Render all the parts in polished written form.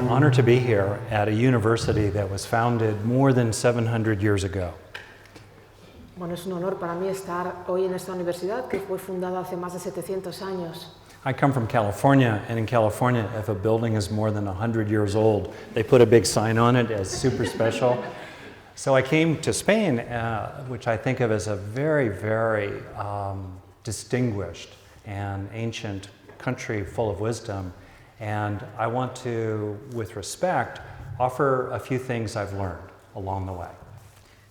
an honor to be here at a university that was founded more than 700 years ago. Bueno, es un honor para mí estar hoy en esta universidad que fue fundada hace más de 700 años. I come from California, and in California, if a building is more than 100 years old, they put a big sign on it as super special. So I came to Spain, which I think of as a very, very distinguished and ancient country full of wisdom. And I want to, with respect, offer a few things I've learned along the way.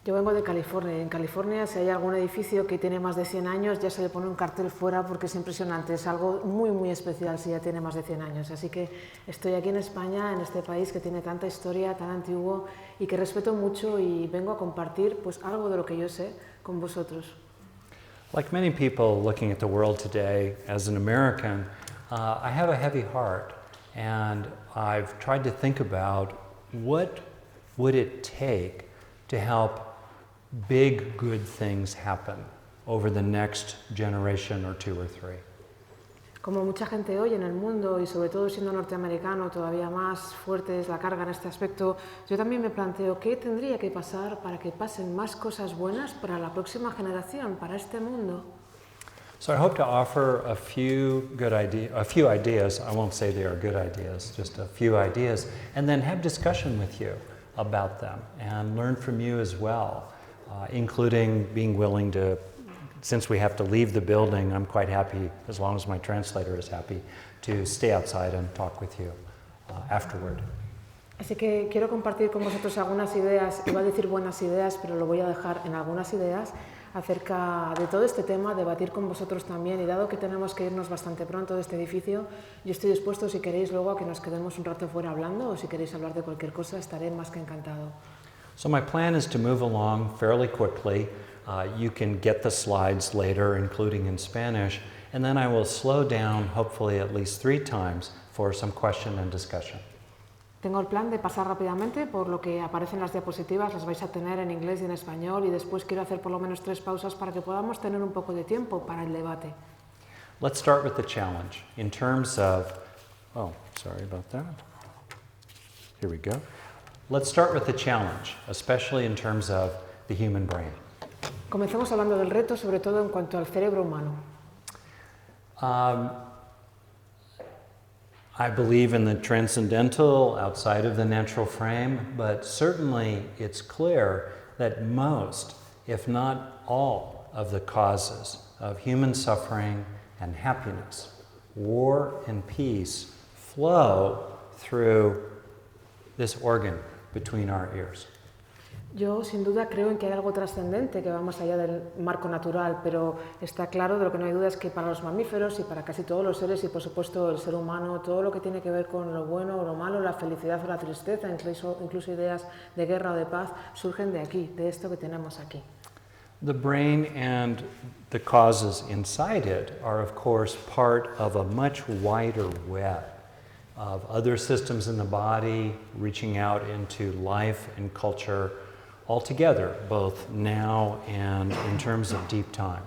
Yo vengo de California y en California si hay algún edificio que tiene más de 100 años ya se le pone un cartel fuera porque es impresionante, es algo muy muy especial si ya tiene más de 100 años. Así que estoy aquí en España, en este país que tiene tanta historia, tan antiguo y que respeto mucho y vengo a compartir pues algo de lo que yo sé con vosotros. Like many people looking at the world today, as an American, I have a heavy heart and I've tried to think about what would it take to help big good things happen over the next generation or two or three. Como mucha gente hoy en el mundo y sobre todo siendo norteamericano todavía más fuerte es la carga en este aspecto, yo también me planteo qué tendría que pasar para que pasen más cosas buenas para la próxima generación, para este mundo. So I hope to offer a few ideas. I won't say they are good ideas, just a few ideas, and then have discussion with you about them and learn from you as well. Including being willing to, since we have to leave the building, I'm quite happy, as long as my translator is happy, to stay outside and talk with you afterward. Así que quiero compartir con vosotros algunas ideas, iba a decir buenas ideas, pero lo voy a dejar en algunas ideas acerca de todo este tema, debatir con vosotros también, y dado que tenemos que irnos bastante pronto de este edificio, yo estoy dispuesto, si queréis, luego a que nos quedemos un rato fuera hablando, o si queréis hablar de cualquier cosa, estaré más que encantado. So my plan is to move along fairly quickly. You can get the slides later, including in Spanish, and then I will slow down, hopefully at least 3 times, for some question and discussion. Tengo el plan de pasar rápidamente por lo que aparecen las diapositivas, las vais a tener en inglés y en español, y después quiero hacer por lo menos 3 pausas para que podamos tener un poco de tiempo para el debate. Let's start with the challenge. In terms of, oh, sorry about that. Here we go. Let's start with the challenge, especially in terms of the human brain. Comencemos hablando del reto, sobre todo en cuanto al cerebro humano. I believe in the transcendental, outside of the natural frame, but certainly it's clear that most, if not all, of the causes of human suffering and happiness, war and peace, flow through this organ between our ears. Yo sin duda creo en que hay algo trascendente que va más allá del marco natural, pero está claro, de lo que no hay duda es que para los mamíferos y para casi todos los seres y por supuesto el ser humano, todo lo que tiene que ver con lo bueno o lo malo, la felicidad o la tristeza, incluso ideas de guerra o de paz, surgen de aquí, de esto que tenemos aquí. The brain and the causes inside it are of course part of a much wider web of other systems in the body reaching out into life and culture altogether, both now and in terms of deep time.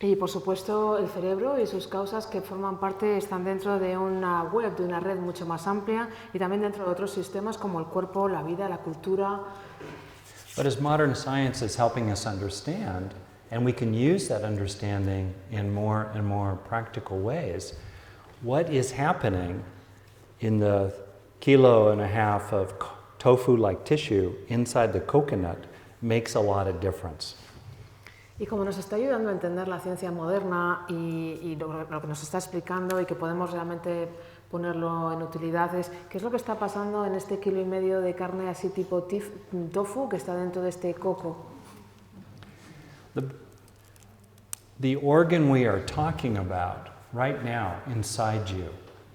Y por supuesto el cerebro y sus causas que forman parte están dentro de una web, de una red mucho más amplia y también dentro de otros sistemas como el cuerpo, la vida, la cultura. But as modern science is helping us understand, and we can use that understanding in more and more practical ways, what is happening in the 1.5 kilos of tofu-like tissue inside the coconut makes a lot of difference. Y como nos está ayudando a entender la ciencia moderna y lo que nos está explicando y que podemos realmente ponerlo en utilidad es qué es lo que está pasando en este 1,5 kilos de carne así tipo tofu que está dentro de este coco. The organ we are talking about right now inside you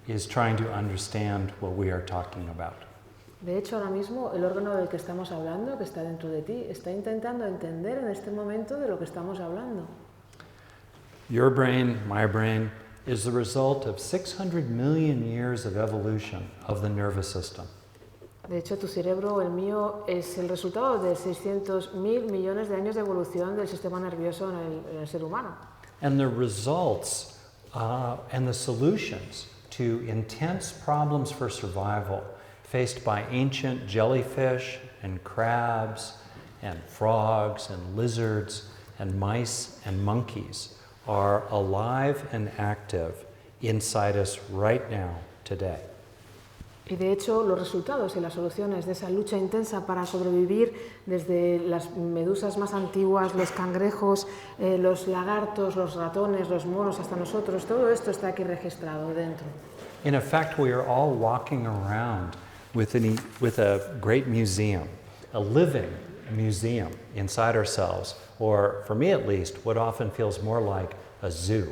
is trying to understand what we are talking about. De hecho, ahora mismo el órgano del que estamos hablando, que está dentro de ti, está intentando entender en este momento de lo que estamos hablando. Your brain, my brain, is the result of 600 million years of evolution of the nervous system. De hecho, tu cerebro, el mío, es el resultado de 600.000 millones de años de evolución del sistema nervioso en el ser humano. And the results and the solutions to intense problems for survival faced by ancient jellyfish and crabs and frogs and lizards and mice and monkeys are alive and active inside us right now, today. Y de hecho, los resultados y las soluciones de esa lucha intensa para sobrevivir, desde las medusas más antiguas, los cangrejos, los lagartos, los ratones, los monos, hasta nosotros, todo esto está aquí registrado dentro. In effect, we are all walking around with a great museum, a living museum inside ourselves, or for me at least, what often feels more like a zoo.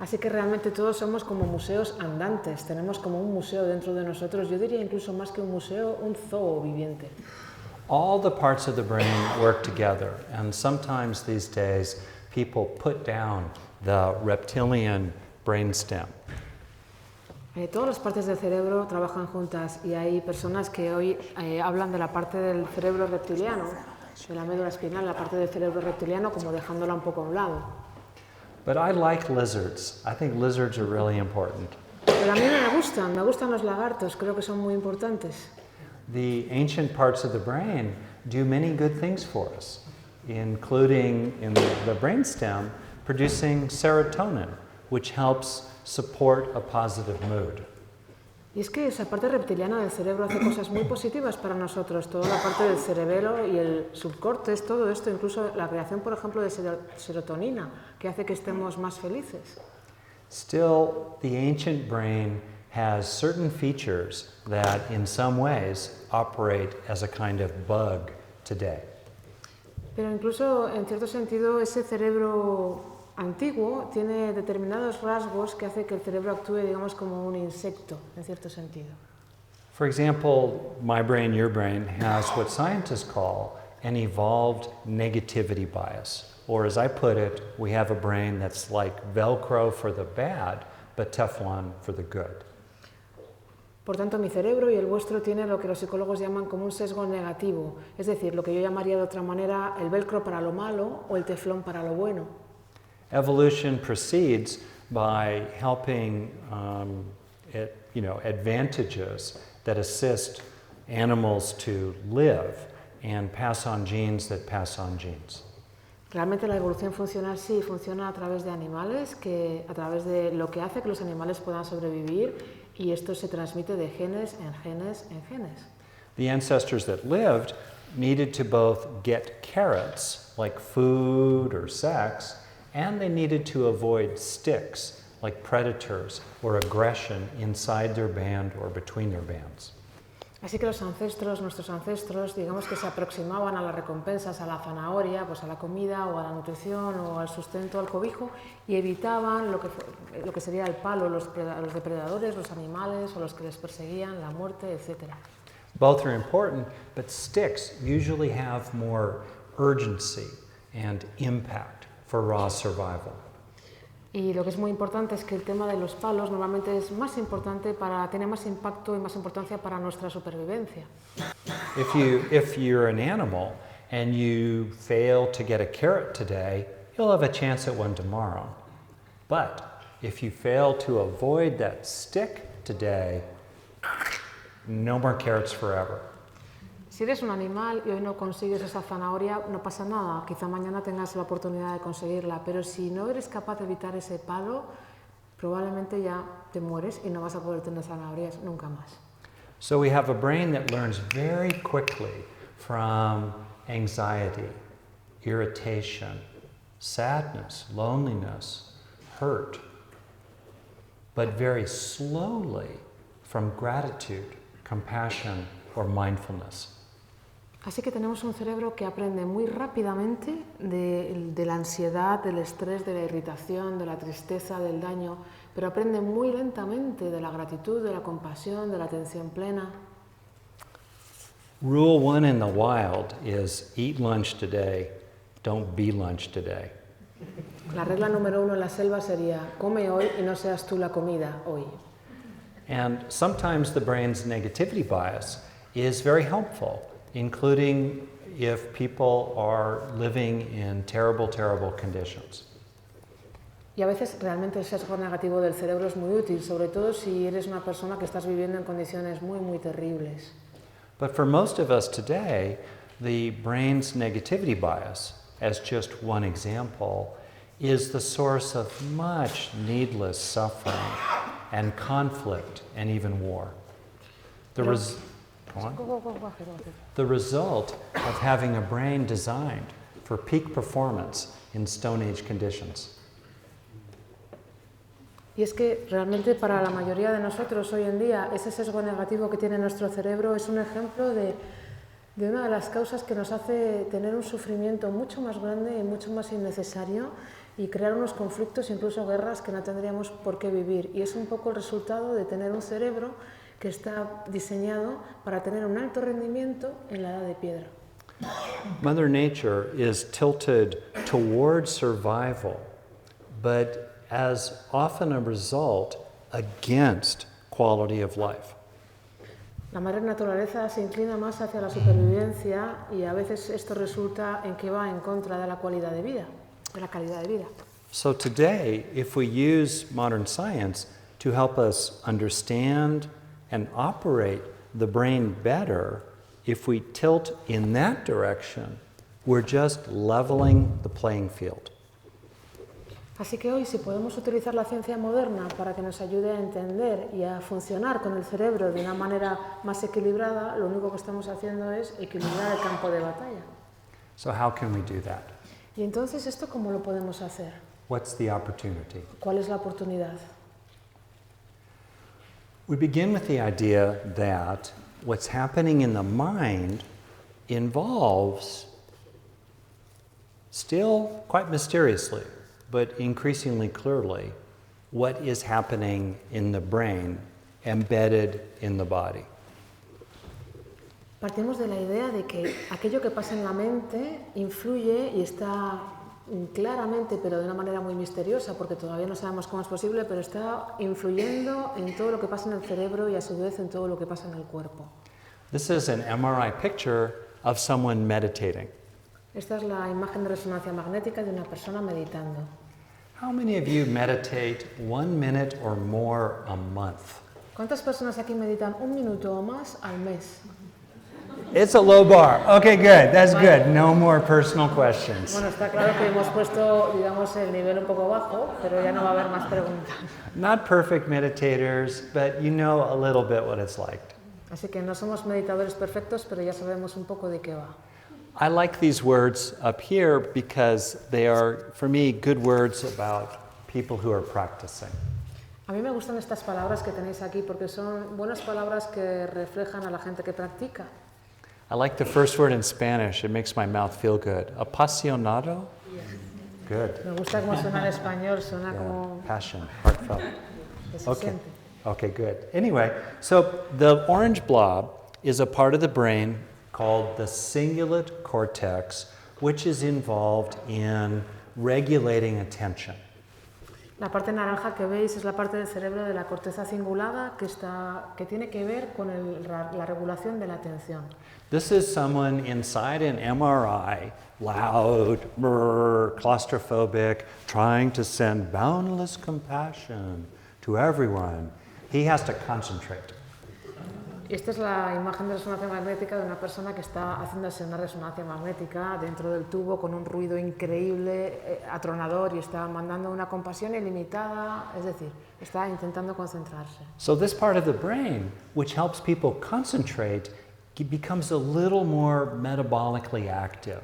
Así que realmente todos somos como museos andantes, tenemos como un museo dentro de nosotros, yo diría incluso más que un museo, un zoo viviente. All the parts of the brain work together, and sometimes these days people put down the reptilian brainstem. Todas las partes del cerebro trabajan juntas y hay personas que hoy hablan de la parte del cerebro reptiliano, de la médula espinal, la parte del cerebro reptiliano, como dejándola un poco a un lado. But I like lizards. I think lizards are really important. Pero a mí me gustan los lagartos, creo que son muy importantes. The ancient parts of the brain do many good things for us, including in the brainstem producing serotonin, which helps support a positive mood. Y es que esa parte reptiliana del cerebro hace cosas muy positivas para nosotros, toda la parte del cerebelo y el subcórtex, todo esto, incluso la creación, por ejemplo, de serotonina, que hace que estemos más felices. Still, the ancient brain has certain features that in some ways operate as a kind of bug today. Pero incluso, en cierto sentido, ese cerebro antiguo tiene determinados rasgos que hace que el cerebro actúe, digamos, como un insecto, en cierto sentido. For example, my brain, your brain, has what scientists call an evolved negativity bias. Or as I put it, we have a brain that's like Velcro for the bad, but Teflon for the good. Por tanto, mi cerebro y el vuestro tiene lo que los psicólogos llaman como un sesgo negativo, es decir, lo que yo llamaría de otra manera el velcro para lo malo o el teflón para lo bueno. Evolution proceeds by helping advantages that assist animals to live and pass on genes that pass on genes. Realmente la evolución funciona así, funciona a través de animales, a través de lo que hace que los animales puedan sobrevivir y esto se transmite de genes en genes en genes. The ancestors that lived needed to both get carrots, like food or sex, and they needed to avoid sticks, like predators or aggression inside their band or between their bands. Así que nuestros ancestros, digamos que se aproximaban a las recompensas, a la zanahoria, pues a la comida o a la nutrición o al sustento, al cobijo, y evitaban lo que sería el palo, los depredadores, los animales o los que les perseguían, la muerte, etc. Both are important, but sticks usually have more urgency and impact for raw survival. Y lo que es muy importante es que el tema de los palos normalmente es más importante tiene más impacto y más importancia para nuestra supervivencia. If you're an animal and you fail to get a carrot today, you'll have a chance at one tomorrow. But if you fail to avoid that stick today, no more carrots forever. Si eres un animal y hoy no consigues esa zanahoria, no pasa nada, quizá mañana tengas la oportunidad de conseguirla, pero si no eres capaz de evitar ese palo, probablemente ya te mueres y no vas a poder tener zanahorias nunca más. So we have a brain that learns very quickly from anxiety, irritation, sadness, loneliness, hurt, but very slowly from gratitude, compassion, or mindfulness. Así que tenemos un cerebro que aprende muy rápidamente de la ansiedad, del estrés, de la irritación, de la tristeza, del daño, pero aprende muy lentamente de la gratitud, de la compasión, de la atención plena. Rule 1 in the wild is eat lunch today, don't be lunch today. La regla número 1 en la selva sería come hoy y no seas tú la comida hoy. And sometimes the brain's negativity bias is very helpful, including if people are living in terrible, terrible conditions. Y a veces realmente el sesgo negativo del cerebro es muy útil, sobre todo si eres una persona que estás viviendo en condiciones muy, muy terribles. But for most of us today, the brain's negativity bias, as just one example, is the source of much needless suffering and conflict and even war. The result of having a brain designed for peak performance in Stone Age conditions. Y es que realmente para la mayoría de nosotros hoy en día ese sesgo negativo que tiene nuestro cerebro es un ejemplo de una de las causas que nos hace tener un sufrimiento mucho más grande y mucho más innecesario y crear unos conflictos, incluso guerras que no tendríamos por qué vivir. Y es un poco el resultado de tener un cerebro que está diseñado para tener un alto rendimiento en la edad de piedra. Mother Nature is tilted toward survival, but as often a result against quality of life. La madre naturaleza se inclina más hacia la supervivencia y a veces esto resulta en que va en contra de la calidad de vida, So today, if we use modern science to help us understand and operate the brain better, if we tilt in that direction, we're just leveling the playing field. Así que hoy, si podemos utilizar la ciencia moderna para que nos ayude a entender y a funcionar con el cerebro de una manera más equilibrada, lo único que estamos haciendo es equilibrar el campo de batalla. So how can we do that? Y entonces, ¿esto cómo lo podemos hacer? What's the opportunity? ¿Cuál es la oportunidad? We begin with the idea that what's happening in the mind involves, still quite mysteriously, but increasingly clearly, what is happening in the brain embedded in the body. Partimos de la idea de que aquello que pasa en la mente influye y está claramente, pero de una manera muy misteriosa, porque todavía no sabemos cómo es posible, pero está influyendo en todo lo que pasa en el cerebro y a su vez en todo lo que pasa en el cuerpo. This is an MRI picture of someone meditating. Esta es la imagen de resonancia magnética de una persona meditando. How many of you meditate 1 minute or more a month? ¿Cuántas personas aquí meditan 1 minuto o más al mes? It's a low bar. Okay, good. That's good. No more personal questions. Bueno, está claro que hemos puesto, digamos, el nivel un poco bajo, pero ya no va a haber más preguntas. Not perfect meditators, but you know a little bit what it's like. Así que no somos meditadores perfectos, pero ya sabemos un poco de qué va. I like these words up here because they are, for me, good words about people who are practicing. A mí me gustan estas palabras que tenéis aquí porque son buenas palabras que reflejan a la gente que practica. I like the first word in Spanish. It makes my mouth feel good. Apasionado? Good. Me gusta cómo suena en español, suena Yeah. como Passion, heartfelt. que se Okay. siente. Okay, good. Anyway, so the orange blob is a part of the brain called the Cingulate Cortex, which is involved in regulating attention. La parte naranja que veis es la parte del cerebro de la corteza cingulada que tiene que ver con la regulación de la atención. This is someone inside an MRI, loud, claustrophobic, trying to send boundless compassion to everyone. He has to concentrate. Esta es la imagen de resonancia magnética de una persona que está haciéndose una resonancia magnética dentro del tubo con un ruido increíble, atronador, y está mandando una compasión ilimitada, es decir, está intentando concentrarse. So this part of the brain, which helps people concentrate, becomes a little more metabolically active.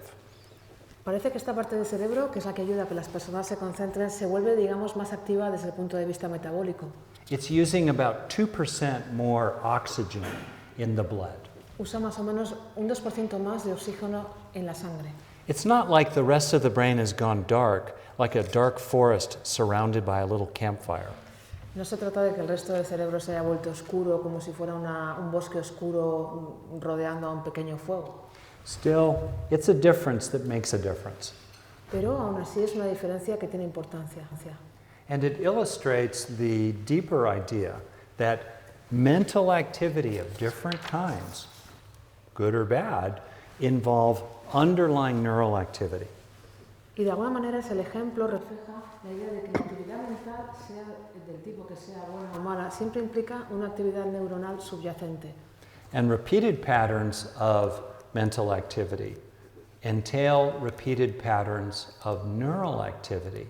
Parece que esta parte del cerebro, que es la que ayuda a que las personas se concentren, se vuelve, digamos, más activa desde el punto de vista metabólico. It's using about 2% more oxygen in the blood. Usa más o menos un 2% más de oxígeno en la sangre. It's not like the rest of the brain has gone dark, like a dark forest surrounded by a little campfire. No se trata de que el resto del cerebro se haya vuelto oscuro, como si fuera un bosque oscuro rodeando a un pequeño fuego. Still, it's a difference that makes a difference. Pero aún así es una diferencia que tiene importancia. And it illustrates the deeper idea that mental activity of different kinds, good or bad, involve underlying neural activity. Y de alguna manera ese ejemplo refleja la idea de que la actividad mental, sea del tipo que sea buena o mala, siempre implica una actividad neuronal subyacente. And repeated patterns of mental activity entail repeated patterns of neural activity,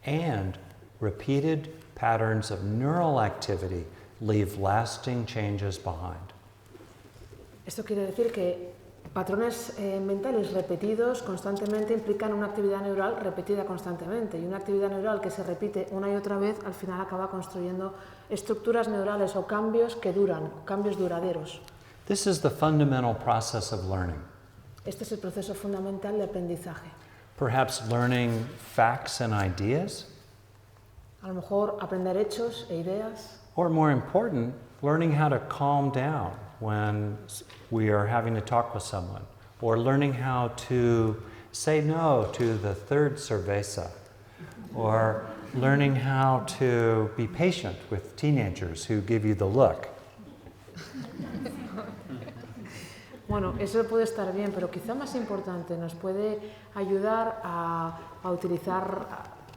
and repeated patterns of neural activity leave lasting changes behind. Esto quiere decir que patrones mentales repetidos constantemente implican una actividad neural repetida constantemente, y una actividad neural que se repite una y otra vez al final acaba construyendo estructuras neurales o cambios que duran, cambios duraderos. This is the fundamental process of learning. Este es el proceso fundamental de aprendizaje. Perhaps learning facts and ideas, A lo mejor aprender hechos e ideas, or more important, learning how to calm down when we are having to talk with someone, or learning how to say no to the third cerveza, or learning how to be patient with teenagers who give you the look. Bueno, eso puede estar bien, pero quizá más importante, nos puede ayudar a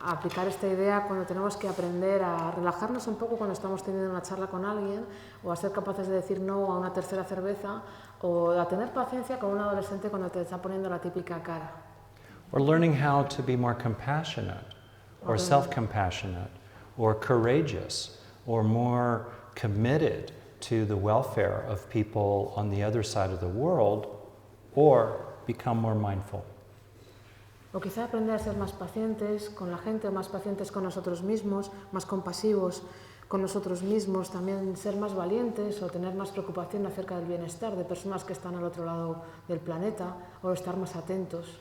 aplicar esta idea cuando tenemos que aprender a relajarnos un poco cuando estamos teniendo una charla con alguien, o a ser capaces de decir no a una tercera cerveza, o a tener paciencia con un adolescente cuando te está poniendo la típica cara. Or learning how to be more compassionate, or self-compassionate, or courageous, or more committed to the welfare of people on the other side of the world, or become more mindful. O quizá aprender a ser más pacientes con la gente, más pacientes con nosotros mismos, más compasivos con nosotros mismos, también ser más valientes o tener más preocupación acerca del bienestar de personas que están al otro lado del planeta, o estar más atentos.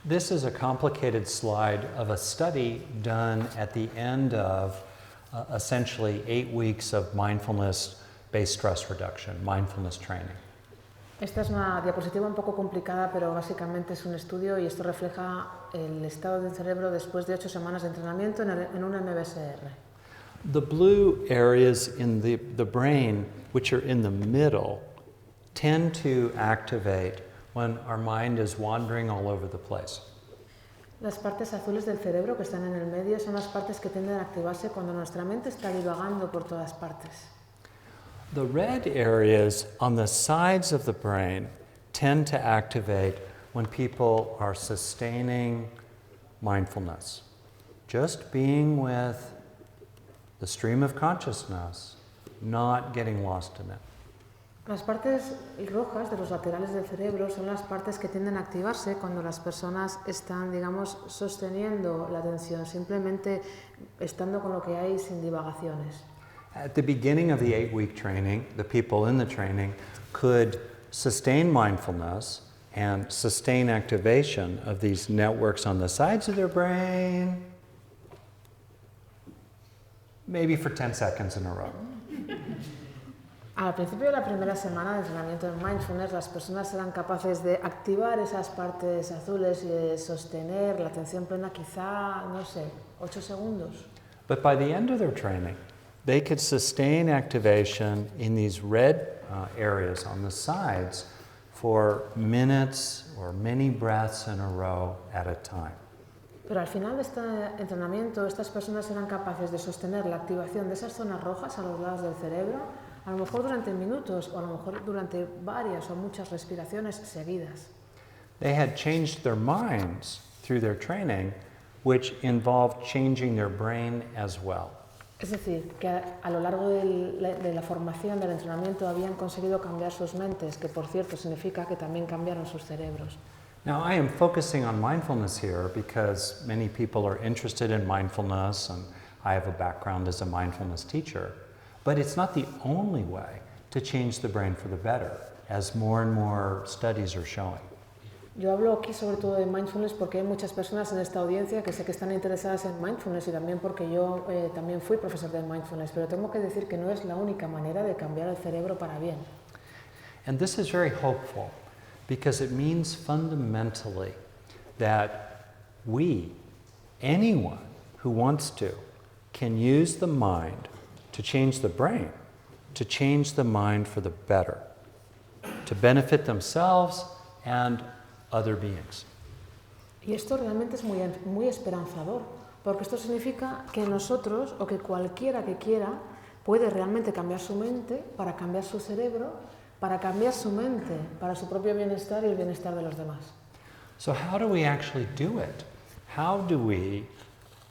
This is a complicated slide of a study done at the end of essentially 8 weeks of mindfulness-based stress reduction, mindfulness training. Esta es una diapositiva un poco complicada, pero básicamente es un estudio y esto refleja el estado del cerebro después de 8 semanas de entrenamiento en un MBSR. The blue areas in the brain, which are in the middle, tend to activate when our mind is wandering all over the place. Las partes azules del cerebro que están en el medio son las partes que tienden a activarse cuando nuestra mente está divagando por todas partes. The red areas on the sides of the brain tend to activate when people are sustaining mindfulness, just being with the stream of consciousness, not getting lost in it. Las partes rojas de los laterales del cerebro son las partes que tienden a activarse cuando las personas están, digamos, sosteniendo la atención, simplemente estando con lo que hay sin divagaciones. At the beginning of the 8-week training, the people in the training could sustain mindfulness and sustain activation of these networks on the sides of their brain, maybe for 10 seconds in a row. Al principio de la primera semana de entrenamiento en mindfulness, las personas eran capaces de activar esas partes azules y de sostener la atención plena quizá, no sé, 8 segundos. But by the end of their training, they could sustain activation in these red areas on the sides for minutes or many breaths in a row at a time. Pero al final de este entrenamiento, estas personas eran capaces de sostener la activación de esas zonas rojas a los lados del cerebro, a lo mejor durante minutos o a lo mejor durante varias o muchas respiraciones seguidas. They had changed their minds through their training, which involved changing their brain as well. Es decir, que a lo largo de la formación, del entrenamiento, habían conseguido cambiar sus mentes, que por cierto significa que también cambiaron sus cerebros. Now, I am focusing on mindfulness here because many people are interested in mindfulness, and I have a background as a mindfulness teacher. But it's not the only way to change the brain for the better, as more and more studies are showing. Yo hablo aquí sobre todo de mindfulness porque hay muchas personas en esta audiencia que sé que están interesadas en mindfulness, y también porque yo también fui profesor de mindfulness, pero tengo que decir que no es la única manera de cambiar el cerebro para bien. And this is very hopeful because it means fundamentally that we, anyone who wants to, can use the mind to change the brain, to change the mind for the better, to benefit themselves and other beings. Y esto realmente es muy esperanzador, porque esto significa que nosotros, o que cualquiera que quiera, puede realmente cambiar su mente para cambiar su cerebro, para cambiar su mente, para su propio bienestar y el bienestar de los demás. So how do we actually do it? How do we,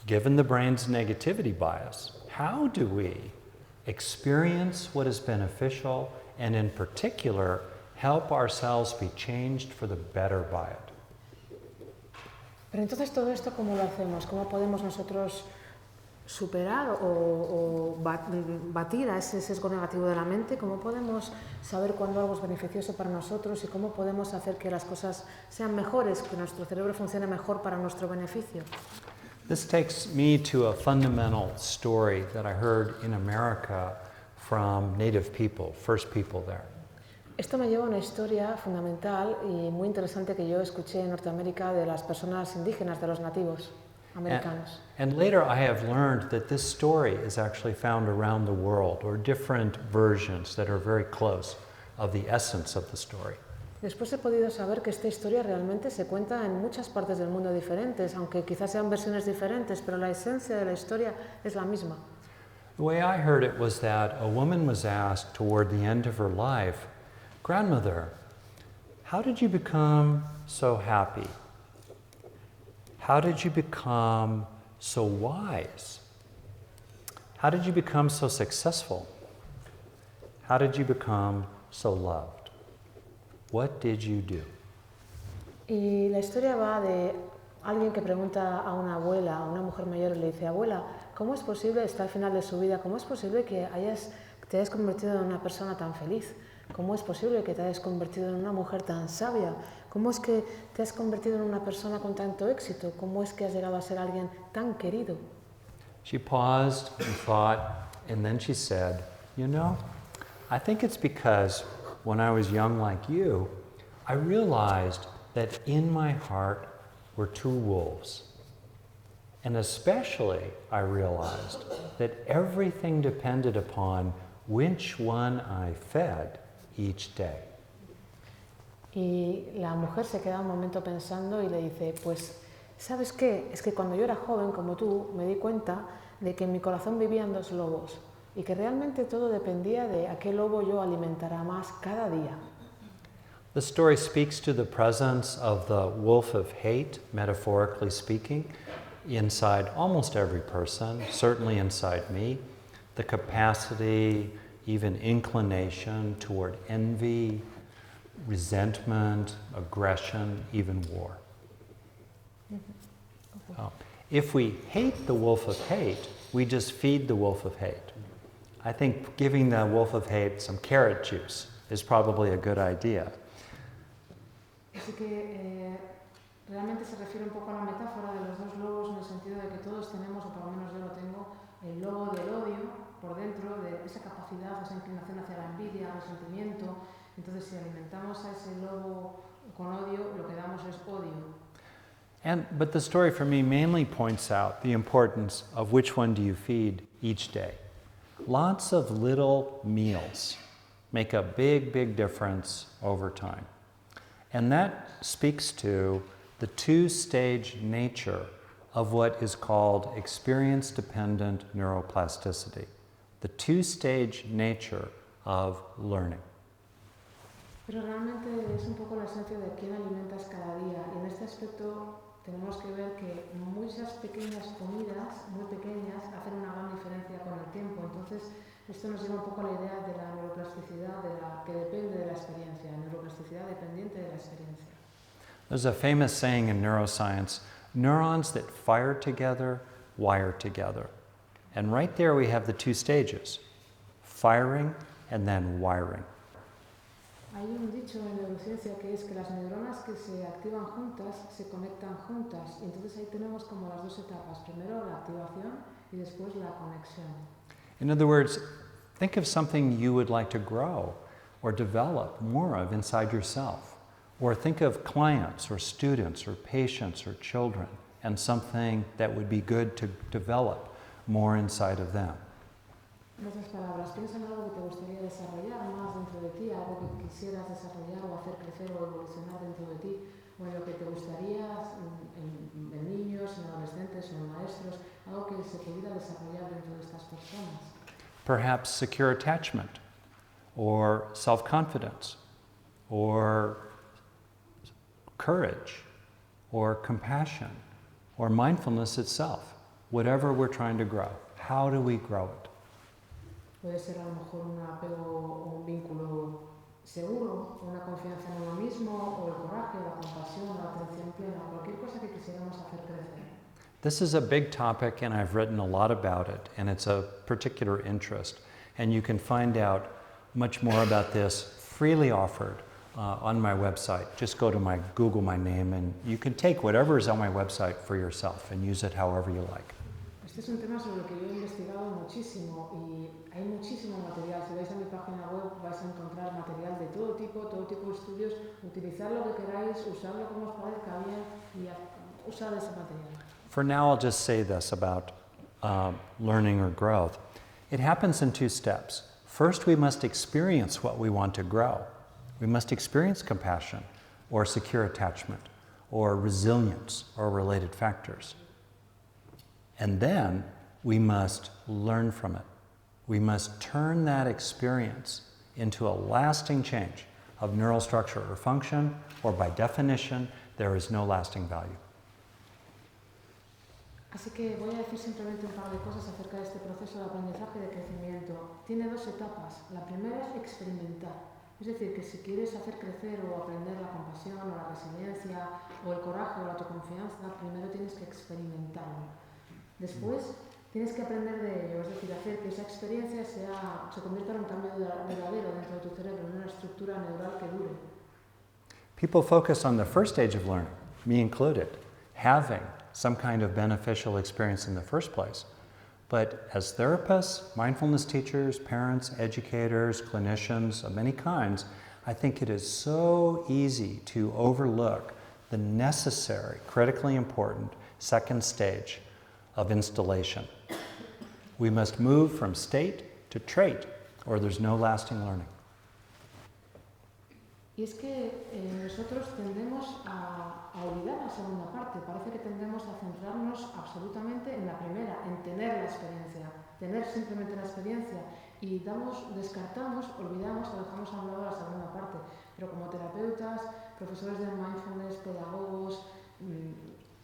given the brain's negativity bias, how do we experience what is beneficial and in particular help ourselves be changed for the better by it? Pero entonces todo esto, ¿cómo lo hacemos? ¿Cómo podemos nosotros superar o batir a ese sesgo negativo de la mente? ¿Cómo podemos saber cuándo algo es beneficioso para nosotros y cómo podemos hacer que las cosas sean mejores, que nuestro cerebro funcione mejor para nuestro beneficio? This takes me to a fundamental story that I heard in America from native people, first people there. Esto me lleva a una historia fundamental y muy interesante que yo escuché en Norteamérica de las personas indígenas, de los nativos americanos. And later I have learned that this story is actually found around the world, or different versions that are very close of the essence of the story. Después he podido saber que esta historia realmente se cuenta en muchas partes del mundo diferentes, aunque quizás sean versiones diferentes, pero la esencia de la historia es la misma. The way I heard it was that a woman was asked toward the end of her life, "Grandmother, how did you become so happy? How did you become so wise? How did you become so successful? How did you become so loved? What did you do?" Y la historia va de alguien que pregunta a una abuela, a una mujer mayor, y le dice: abuela, ¿cómo es posible, está al final de su vida, cómo es posible que te hayas convertido en una persona tan feliz? ¿Cómo es posible que te hayas convertido en una mujer tan sabia? ¿Cómo es que te has convertido en una persona con tanto éxito? ¿Cómo es que has llegado a ser alguien tan querido? She paused and thought, and then she said, "You know, I think it's because when I was young like you, I realized that in my heart were two wolves. And especially I realized that everything depended upon which one I fed each day." Y la mujer se queda un momento pensando y le dice: pues, ¿sabes qué? Es que cuando yo era joven, como tú, me di cuenta de que en mi corazón vivían dos lobos y que realmente todo dependía de a qué lobo yo alimentara más cada día. The story speaks to the presence of the wolf of hate, metaphorically speaking, inside almost every person, certainly inside me, the capacity, even inclination toward envy, resentment, aggression, even war. If we hate the wolf of hate, we just feed the wolf of hate. I think giving the wolf of hate some carrot juice is probably a good idea. Así que realmente se refiere un poco a la metáfora de los dos lobos, en el sentido de que todos tenemos, o por lo menos yo lo tengo, el lobo del odio por dentro, de esa capacidad, esa inclinación hacia la envidia, el resentimiento. Entonces, si alimentamos a ese lobo con odio, lo que damos es odio. But the story for me mainly points out the importance of which one do you feed each day. Lots of little meals make a big, big difference over time. And that speaks to the two-stage nature of what is called experience-dependent neuroplasticity, the two-stage nature of learning. Pero realmente es un poco la esencia de quién alimentas cada día. Y en este aspecto tenemos que ver que muchas pequeñas comidas, muy pequeñas, hacen una gran diferencia con el tiempo. Entonces, esto nos lleva un poco a la idea de la neuroplasticidad, que depende de la experiencia, neuroplasticidad dependiente de la experiencia. There's a famous saying in neuroscience, neurons that fire together, wire together. And right there we have the two stages, firing and then wiring. Hay un dicho en neurociencia que es que las neuronas que se activan juntas se conectan juntas, y entonces ahí tenemos como las dos etapas, primero la activación y después la conexión. In other words, think of something you would like to grow or develop more of inside yourself. Or think of clients or students or patients or children and something that would be good to develop more inside of them. En otras palabras, piensa en algo que te gustaría desarrollar más dentro de ti, algo que quisieras desarrollar o hacer crecer o evolucionar dentro de ti, o en lo que te gustaría en niños, en adolescentes o en maestros, algo que se pudiera desarrollar dentro de estas personas. Perhaps secure attachment, or self-confidence, or courage, or compassion, or mindfulness itself, whatever we're trying to grow. How do we grow it? Puede ser a lo mejor un apego o un vínculo seguro, o una confianza en uno mismo, o el coraje, o la compasión, o la atención plena, cualquier cosa que quisiéramos hacer crecer. This is a big topic, and I've written a lot about it, and it's a particular interest. And you can find out much more about this freely offered on my website. Just go to Google my name, and you can take whatever is on my website for yourself and use it however you like. Este es un tema sobre el que yo he investigado muchísimo y hay muchísimo material. Si vais a mi página web vais a encontrar material de todo tipo de estudios. Utilizad lo que queráis, usadlo como os parezca bien y usad ese material. For now, I'll just say this about learning or growth. It happens in two steps. First, we must experience what we want to grow. We must experience compassion or secure attachment or resilience or related factors. And then we must learn from it. We must turn that experience into a lasting change of neural structure or function, or by definition, there is no lasting value. Así que voy a decir simplemente un par de cosas acerca de este proceso de aprendizaje y de crecimiento. Tiene dos etapas. La primera es experimentar. Es decir, que si quieres hacer crecer o aprender la compasión o la resiliencia o el coraje o la autoconfianza, primero tienes que experimentarlo. Después tienes que aprender de ello, es decir, hacer que esa experiencia se convierta en un cambio verdadero dentro de tu cerebro, en una estructura neural que dure. People focus on the first stage of learning, me included, having some kind of beneficial experience in the first place. But as therapists, mindfulness teachers, parents, educators, clinicians of many kinds, I think it is so easy to overlook the necessary, critically important second stage of installation. We must move from state to trait, or there's no lasting learning. Y es que nosotros tendemos a olvidar la segunda parte. Parece que tendemos a centrarnos absolutamente en la primera, en tener la experiencia, tener simplemente la experiencia. Y descartamos, olvidamos o dejamos a un lado la segunda parte. Pero como terapeutas, profesores de mindfulness, pedagogos,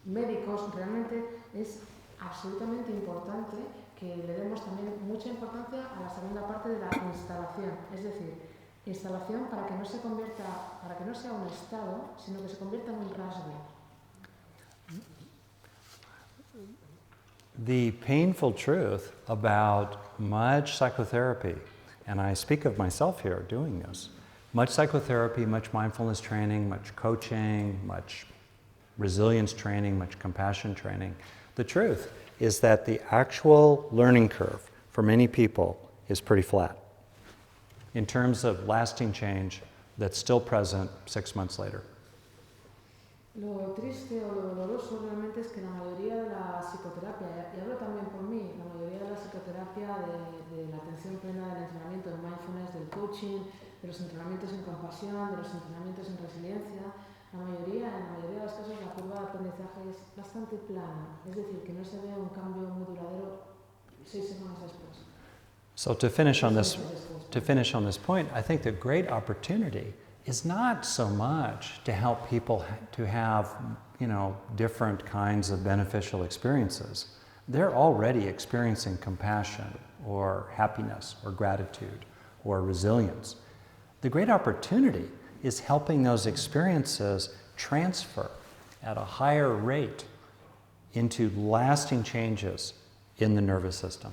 médicos, realmente es absolutamente importante que le demos también mucha importancia a la segunda parte de la instalación. Es decir, instalación para que no sea un estado, sino que se convierta en un rasgo. The painful truth about much psychotherapy, and I speak of myself here doing this, much psychotherapy, much mindfulness training, much coaching, much resilience training, much compassion training, the truth is that the actual learning curve for many people is pretty flat in terms of lasting change that's still present 6 months later. Lo triste o lo doloroso realmente es que la mayoría de la psicoterapia, y hablo también por mí, la mayoría de la psicoterapia de la atención plena, del entrenamiento de mindfulness, del coaching, de los entrenamientos en compasión, de los entrenamientos en resiliencia, en la mayoría de los casos la curva de aprendizaje es bastante plana, es decir, que no se ve un cambio muy duradero 6 semanas después. So to finish on this point, I think the great opportunity is not so much to help people to have, different kinds of beneficial experiences. They're already experiencing compassion or happiness or gratitude or resilience. The great opportunity is helping those experiences transfer at a higher rate into lasting changes in the nervous system.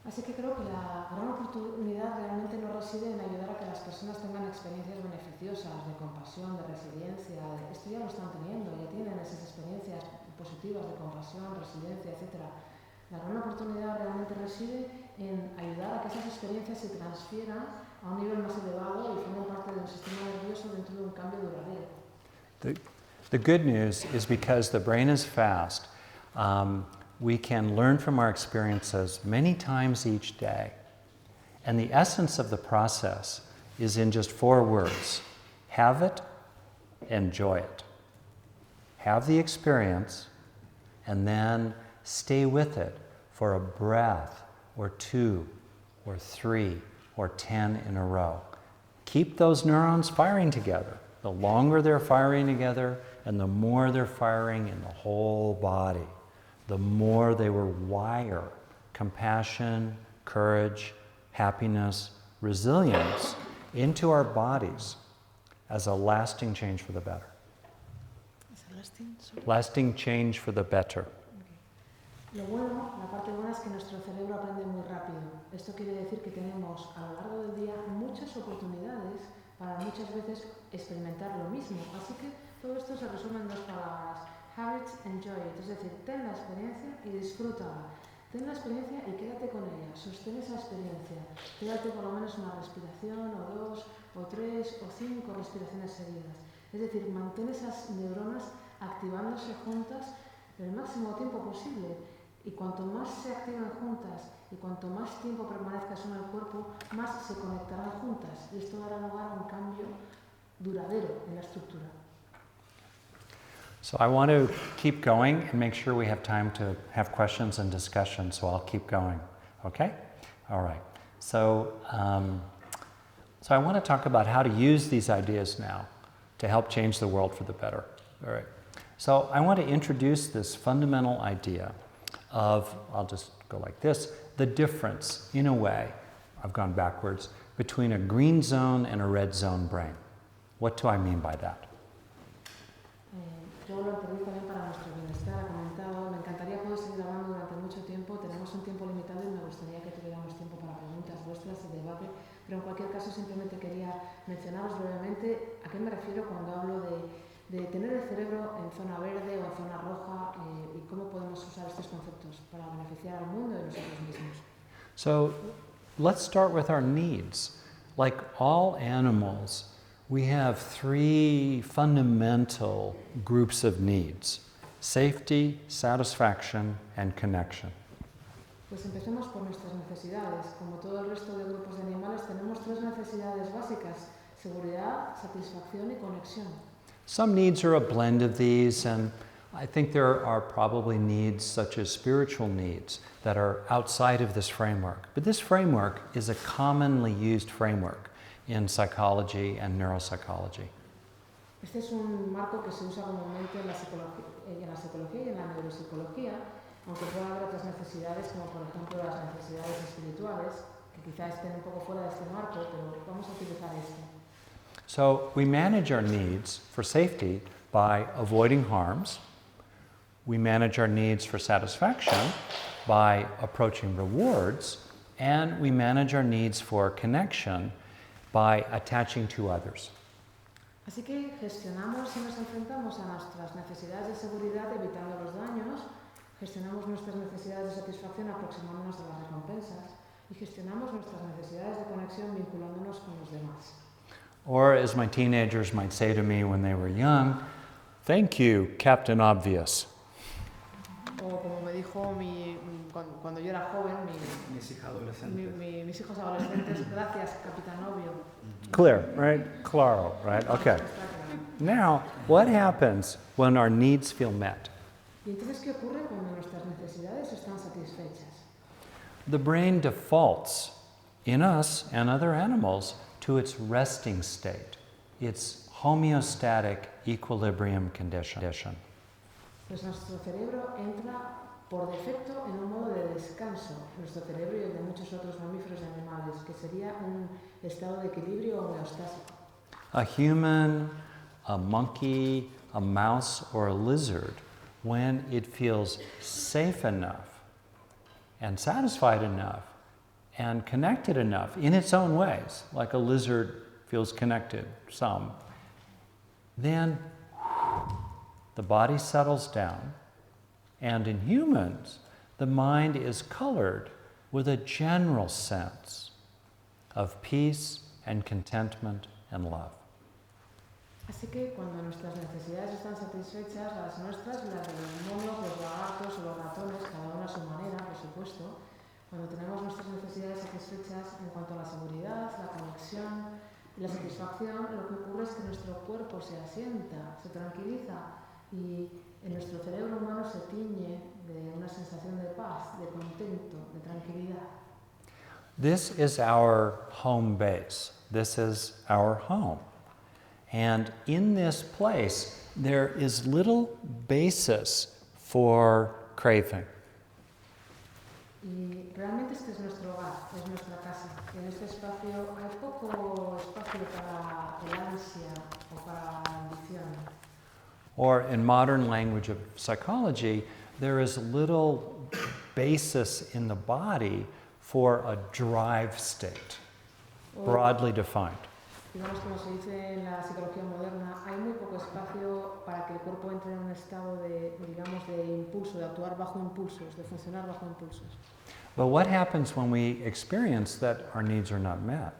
Así que creo que la gran oportunidad realmente no reside en ayudar a que las personas tengan experiencias beneficiosas de compasión, de resiliencia. Esto ya lo están teniendo, ya tienen esas experiencias positivas de compasión, resiliencia, etc. La gran oportunidad realmente reside en ayudar a que esas experiencias se transfieran a un nivel más elevado y formen parte de un sistema nervioso dentro de un cambio duradero. The good news is because the brain is fast, we can learn from our experiences many times each day. And the essence of the process is in just 4 words: have it, enjoy it. Have the experience, and then stay with it for a breath, or 2, or 3, or 10 in a row. Keep those neurons firing together. The longer they're firing together, and the more they're firing in the whole body, the more they will wire compassion, courage, happiness, resilience into our bodies as a lasting change for the better. Lasting change for the better. Lo bueno, la parte buena es que nuestro cerebro aprende muy rápido. Esto quiere decir que tenemos a lo largo del día muchas oportunidades para muchas veces experimentar lo mismo. Así que todo esto se resume en 2 palabras. Have it, enjoy it. Es decir, ten la experiencia y disfrútala. Ten la experiencia y quédate con ella. Sostén esa experiencia. Quédate por lo menos una respiración, o 2, o 3, o 5 respiraciones seguidas. Es decir, mantén esas neuronas activándose juntas el máximo tiempo posible. Y cuanto más se activen juntas y cuanto más tiempo permanezca eso en el cuerpo, más se conectarán juntas. Y esto dará lugar a un cambio duradero en la estructura. So I want to keep going and make sure we have time to have questions and discussion, so I'll keep going. Okay? All right. So I want to talk about how to use these ideas now to help change the world for the better. All right. So I want to introduce this fundamental idea of, I'll just go like this, the difference, in a way, I've gone backwards, between a green zone and a red zone brain. What do I mean by that? Yo lo entendí también para nuestro bienestar, ha comentado, me encantaría poder seguir hablando durante mucho tiempo, tenemos un tiempo limitado y me gustaría que tuviéramos tiempo para preguntas vuestras y debate, pero en cualquier caso simplemente quería mencionaros brevemente a qué me refiero cuando hablo de tener el cerebro en zona verde o en zona roja y cómo podemos usar estos conceptos para beneficiar al mundo y nosotros mismos. So let's start with our needs. Like all animals, we have 3 fundamental groups of needs: safety, satisfaction, and connection. Pues empecemos por nuestras necesidades. Como todo el resto de grupos de animales, tenemos 3 necesidades básicas: seguridad, satisfacción y conexión. Some needs are a blend of these, and I think there are probably needs such as spiritual needs that are outside of this framework. But this framework is a commonly used framework in psychology and neuropsychology. Este es un marco que se usa comúnmente en la psicología y en la neuropsicología, aunque pueda haber otras necesidades, como por ejemplo las necesidades espirituales, que quizá estén un poco fuera de este marco, pero vamos a utilizar esto. So we manage our needs for safety by avoiding harms. We manage our needs for satisfaction by approaching rewards. And we manage our needs for connection by attaching to others. Así que gestionamos y nos enfrentamos a nuestras necesidades de seguridad evitando los daños, gestionamos nuestras necesidades de satisfacción aproximándonos a las recompensas y gestionamos nuestras necesidades de conexión vinculándonos con los demás. Or as my teenagers might say to me when they were young, "Thank you, Captain Obvious." O como me dijo cuando yo era joven, mis hijos adolescentes, gracias, Capitán Obvio. Clear, right? Claro, right? Okay. Now, what happens when our needs feel met? ¿Y entonces qué ocurre cuando nuestras necesidades están satisfechas? The brain defaults in us and other animals to its resting state, its homeostatic equilibrium condition. Pues nuestro cerebro entra por defecto en un modo de descanso, nuestro cerebro y el de muchos otros mamíferos y animales, que sería un estado de equilibrio homeostásico. A human, a monkey, a mouse, or a lizard, when it feels safe enough and satisfied enough and connected enough in its own ways, like a lizard feels connected some, then the body settles down, and in humans, the mind is colored with a general sense of peace and contentment and love. Así que cuando nuestras necesidades están satisfechas, las nuestras, las de los monos, los lagartos o los ratones, cada una a su manera, por supuesto, cuando tenemos nuestras necesidades satisfechas en cuanto a la seguridad, la conexión, Y la satisfacción, lo que ocurre es que nuestro cuerpo se asienta, se tranquiliza y en nuestro cerebro humano se tiñe de una sensación de paz, de contento, de tranquilidad. This is our home base. This is our home. And in this place, there is little basis for craving. Y realmente este es nuestro hogar, es nuestra casa. Y en este espacio hay poco espacio para el ansia o para la ambición. Or in modern language of psychology, there is little basis in the body for a drive state, broadly defined. Digamos, como se dice en la psicología moderna, hay muy poco espacio para que el cuerpo entre en un estado de, digamos, de impulso, de actuar bajo impulsos, de funcionar bajo impulsos. But what happens when we experience that our needs are not met?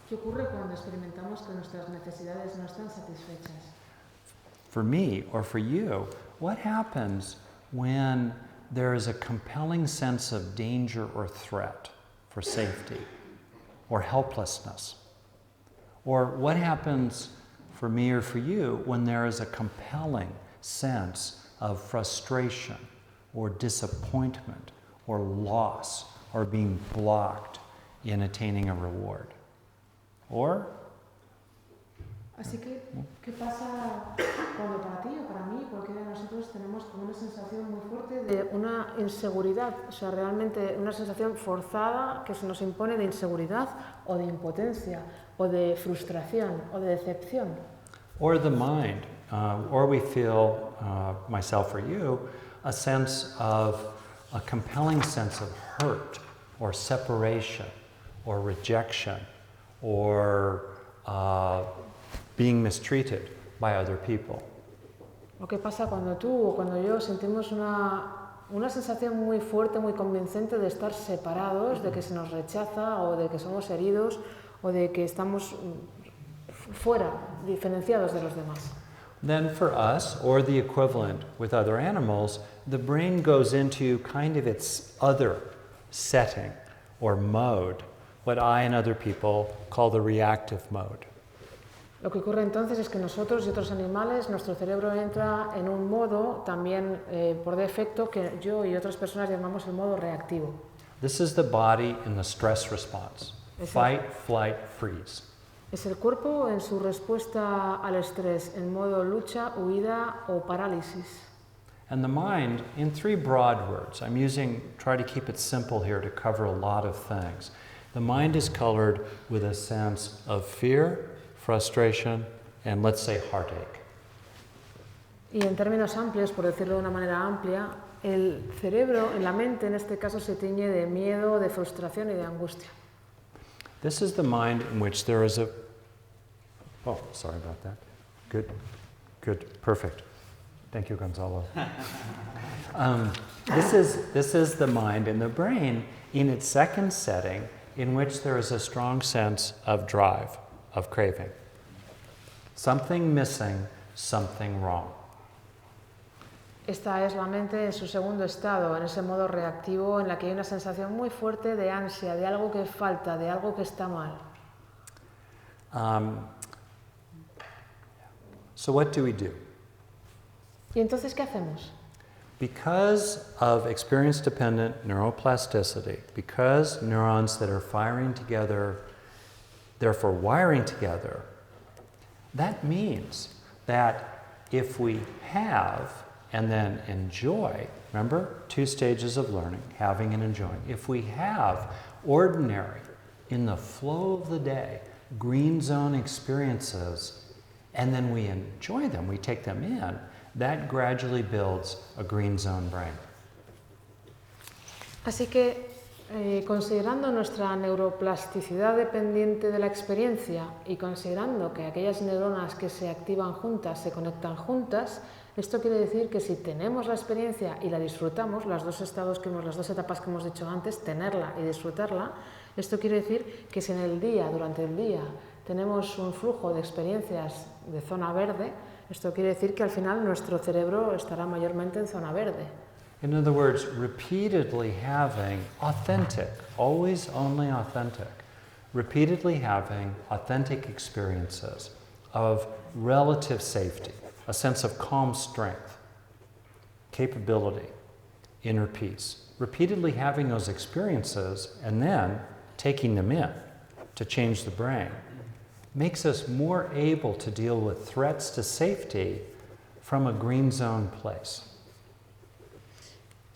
¿Qué ocurre cuando experimentamos que nuestras necesidades no están satisfechas? For me or for you, what happens when there is a compelling sense of danger or threat for safety or helplessness? Or what happens for me or for you when there is a compelling sense of frustration or disappointment or loss or being blocked in attaining a reward? Or Así que, ¿qué pasa cuando para ti o para mí, cualquiera de nosotros, tenemos como una sensación muy fuerte de una inseguridad? O sea, realmente una sensación forzada que se nos impone de inseguridad o de impotencia o de frustración o de decepción. Or the mind, or we feel, myself or you, a sense of a compelling sense of hurt or separation or rejection or being mistreated by other people. ¿O qué pasa cuando tú o cuando yo sentimos una sensación muy fuerte, muy convincente de estar separados, de que se nos rechaza o de que somos heridos o de que estamos fuera, diferenciados de los demás? Then for us, or the equivalent with other animals, the brain goes into kind of its other setting or mode, what I and other people call the reactive mode. Lo que ocurre entonces es que nosotros y otros animales, nuestro cerebro entra en un modo también por defecto que yo y otras personas llamamos el modo reactivo. This is the body in the stress response. Fight, flight, freeze. Es el cuerpo en su respuesta al estrés, en modo lucha, huida o parálisis. And the mind, in three broad words, try to keep it simple here to cover a lot of things. The mind is colored with a sense of fear, frustration, and let's say heartache. Y en términos amplios, por decirlo de una manera amplia, el cerebro, en la mente en este caso, se tiñe de miedo, de frustración y de angustia. This is the mind in which there is a... Oh, sorry about that. Good, perfect. Thank you, Gonzalo. This is the mind in the brain in its second setting in which there is a strong sense of drive, of craving. Something missing, something wrong. Esta es la mente en su segundo estado, en ese modo reactivo en la que hay una sensación muy fuerte de ansia, de algo que falta, de algo que está mal. So what do we do? ¿Y entonces qué hacemos? Because of experience-dependent neuroplasticity, because neurons that are firing together, therefore wiring together, that means that if we have and then enjoy, remember, two stages of learning, having and enjoying. If we have ordinary, in the flow of the day, green zone experiences, and then we enjoy them, we take them in, that gradually builds a green zone brain. Así que, considerando nuestra neuroplasticidad dependiente de la experiencia y considerando que aquellas neuronas que se activan juntas se conectan juntas, esto quiere decir que si tenemos la experiencia y la disfrutamos, las dos etapas que hemos dicho antes, tenerla y disfrutarla, esto quiere decir que si en el día, durante el día, tenemos un flujo de experiencias de zona verde, esto quiere decir que al final nuestro cerebro estará mayormente en zona verde. In other words, repeatedly having authentic, always only authentic, repeatedly having authentic experiences of relative safety, a sense of calm strength, capability, inner peace. Repeatedly having those experiences and then taking them in to change the brain makes us more able to deal with threats to safety from a green zone place.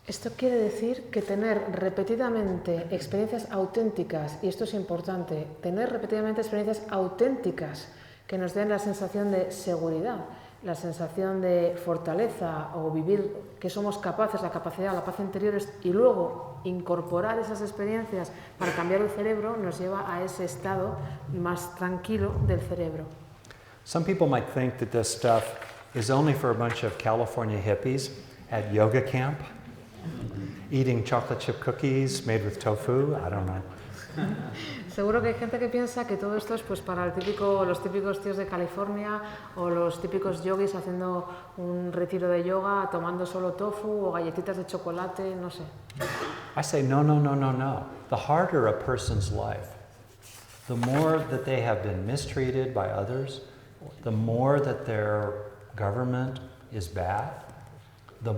Esto quiere decir que tener repetidamente experiencias auténticas, y esto es importante, tener repetidamente experiencias auténticas que nos den la sensación de seguridad, la sensación de fortaleza o vivir que somos capaces, la capacidad, la paz interior y luego incorporar esas experiencias para cambiar el cerebro nos lleva a ese estado más tranquilo del cerebro. Some people might think that this stuff is only for a bunch of California hippies at yoga camp, eating chocolate chip cookies made with tofu, I don't know. Seguro que hay gente que piensa que todo esto es pues para los típicos tíos de California o los típicos yogis haciendo un retiro de yoga, tomando solo tofu o galletitas de chocolate, no sé. I say no, no, no, no, no. The harder a person's life, the more that they have been mistreated by others, the more that their government is bad, the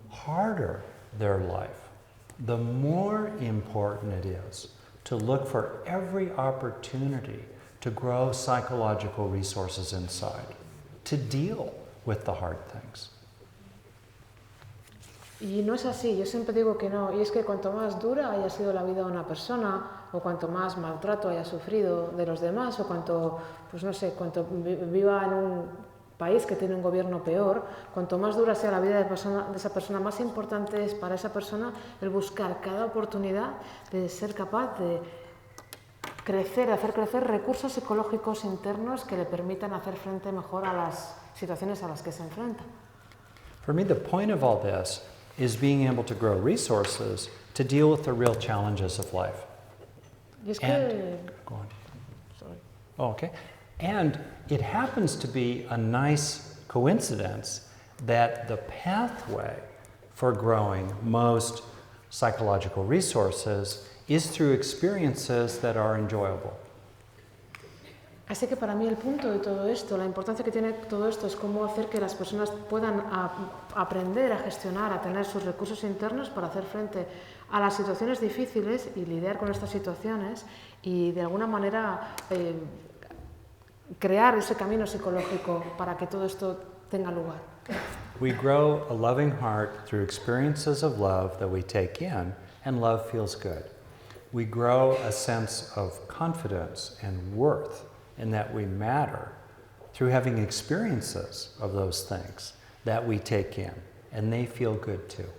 harder their life, the more important it is to look for every opportunity to grow psychological resources inside, to deal with the hard things. Y no es así, yo siempre digo que no, y es que cuanto más dura haya sido la vida de una persona, o cuanto más maltrato haya sufrido de los demás, o cuanto, pues no sé, cuanto viva en un país que tiene un gobierno peor, cuanto más dura sea la vida de esa persona, más importante es para esa persona el buscar cada oportunidad de ser capaz de crecer, hacer crecer recursos psicológicos internos que le permitan hacer frente mejor a las situaciones a las que se enfrenta. For me, the point of all this is being able to grow resources to deal with the real challenges of life. Y es que... Go on. Sorry. Oh, okay. And it happens to be a nice coincidence that the pathway for growing most psychological resources is through experiences that are enjoyable. Así que para mí el punto de todo esto, la importancia que tiene todo esto es cómo hacer que las personas puedan aprender a gestionar, a tener sus recursos internos para hacer frente a las situaciones difíciles y lidiar con estas situaciones y de alguna manera crear ese camino psicológico para que todo esto tenga lugar. We grow a loving heart through experiences of love that we take in, and love feels good. We grow a sense of confidence and worth in that we matter through having experiences of those things that we take in, and they feel good too.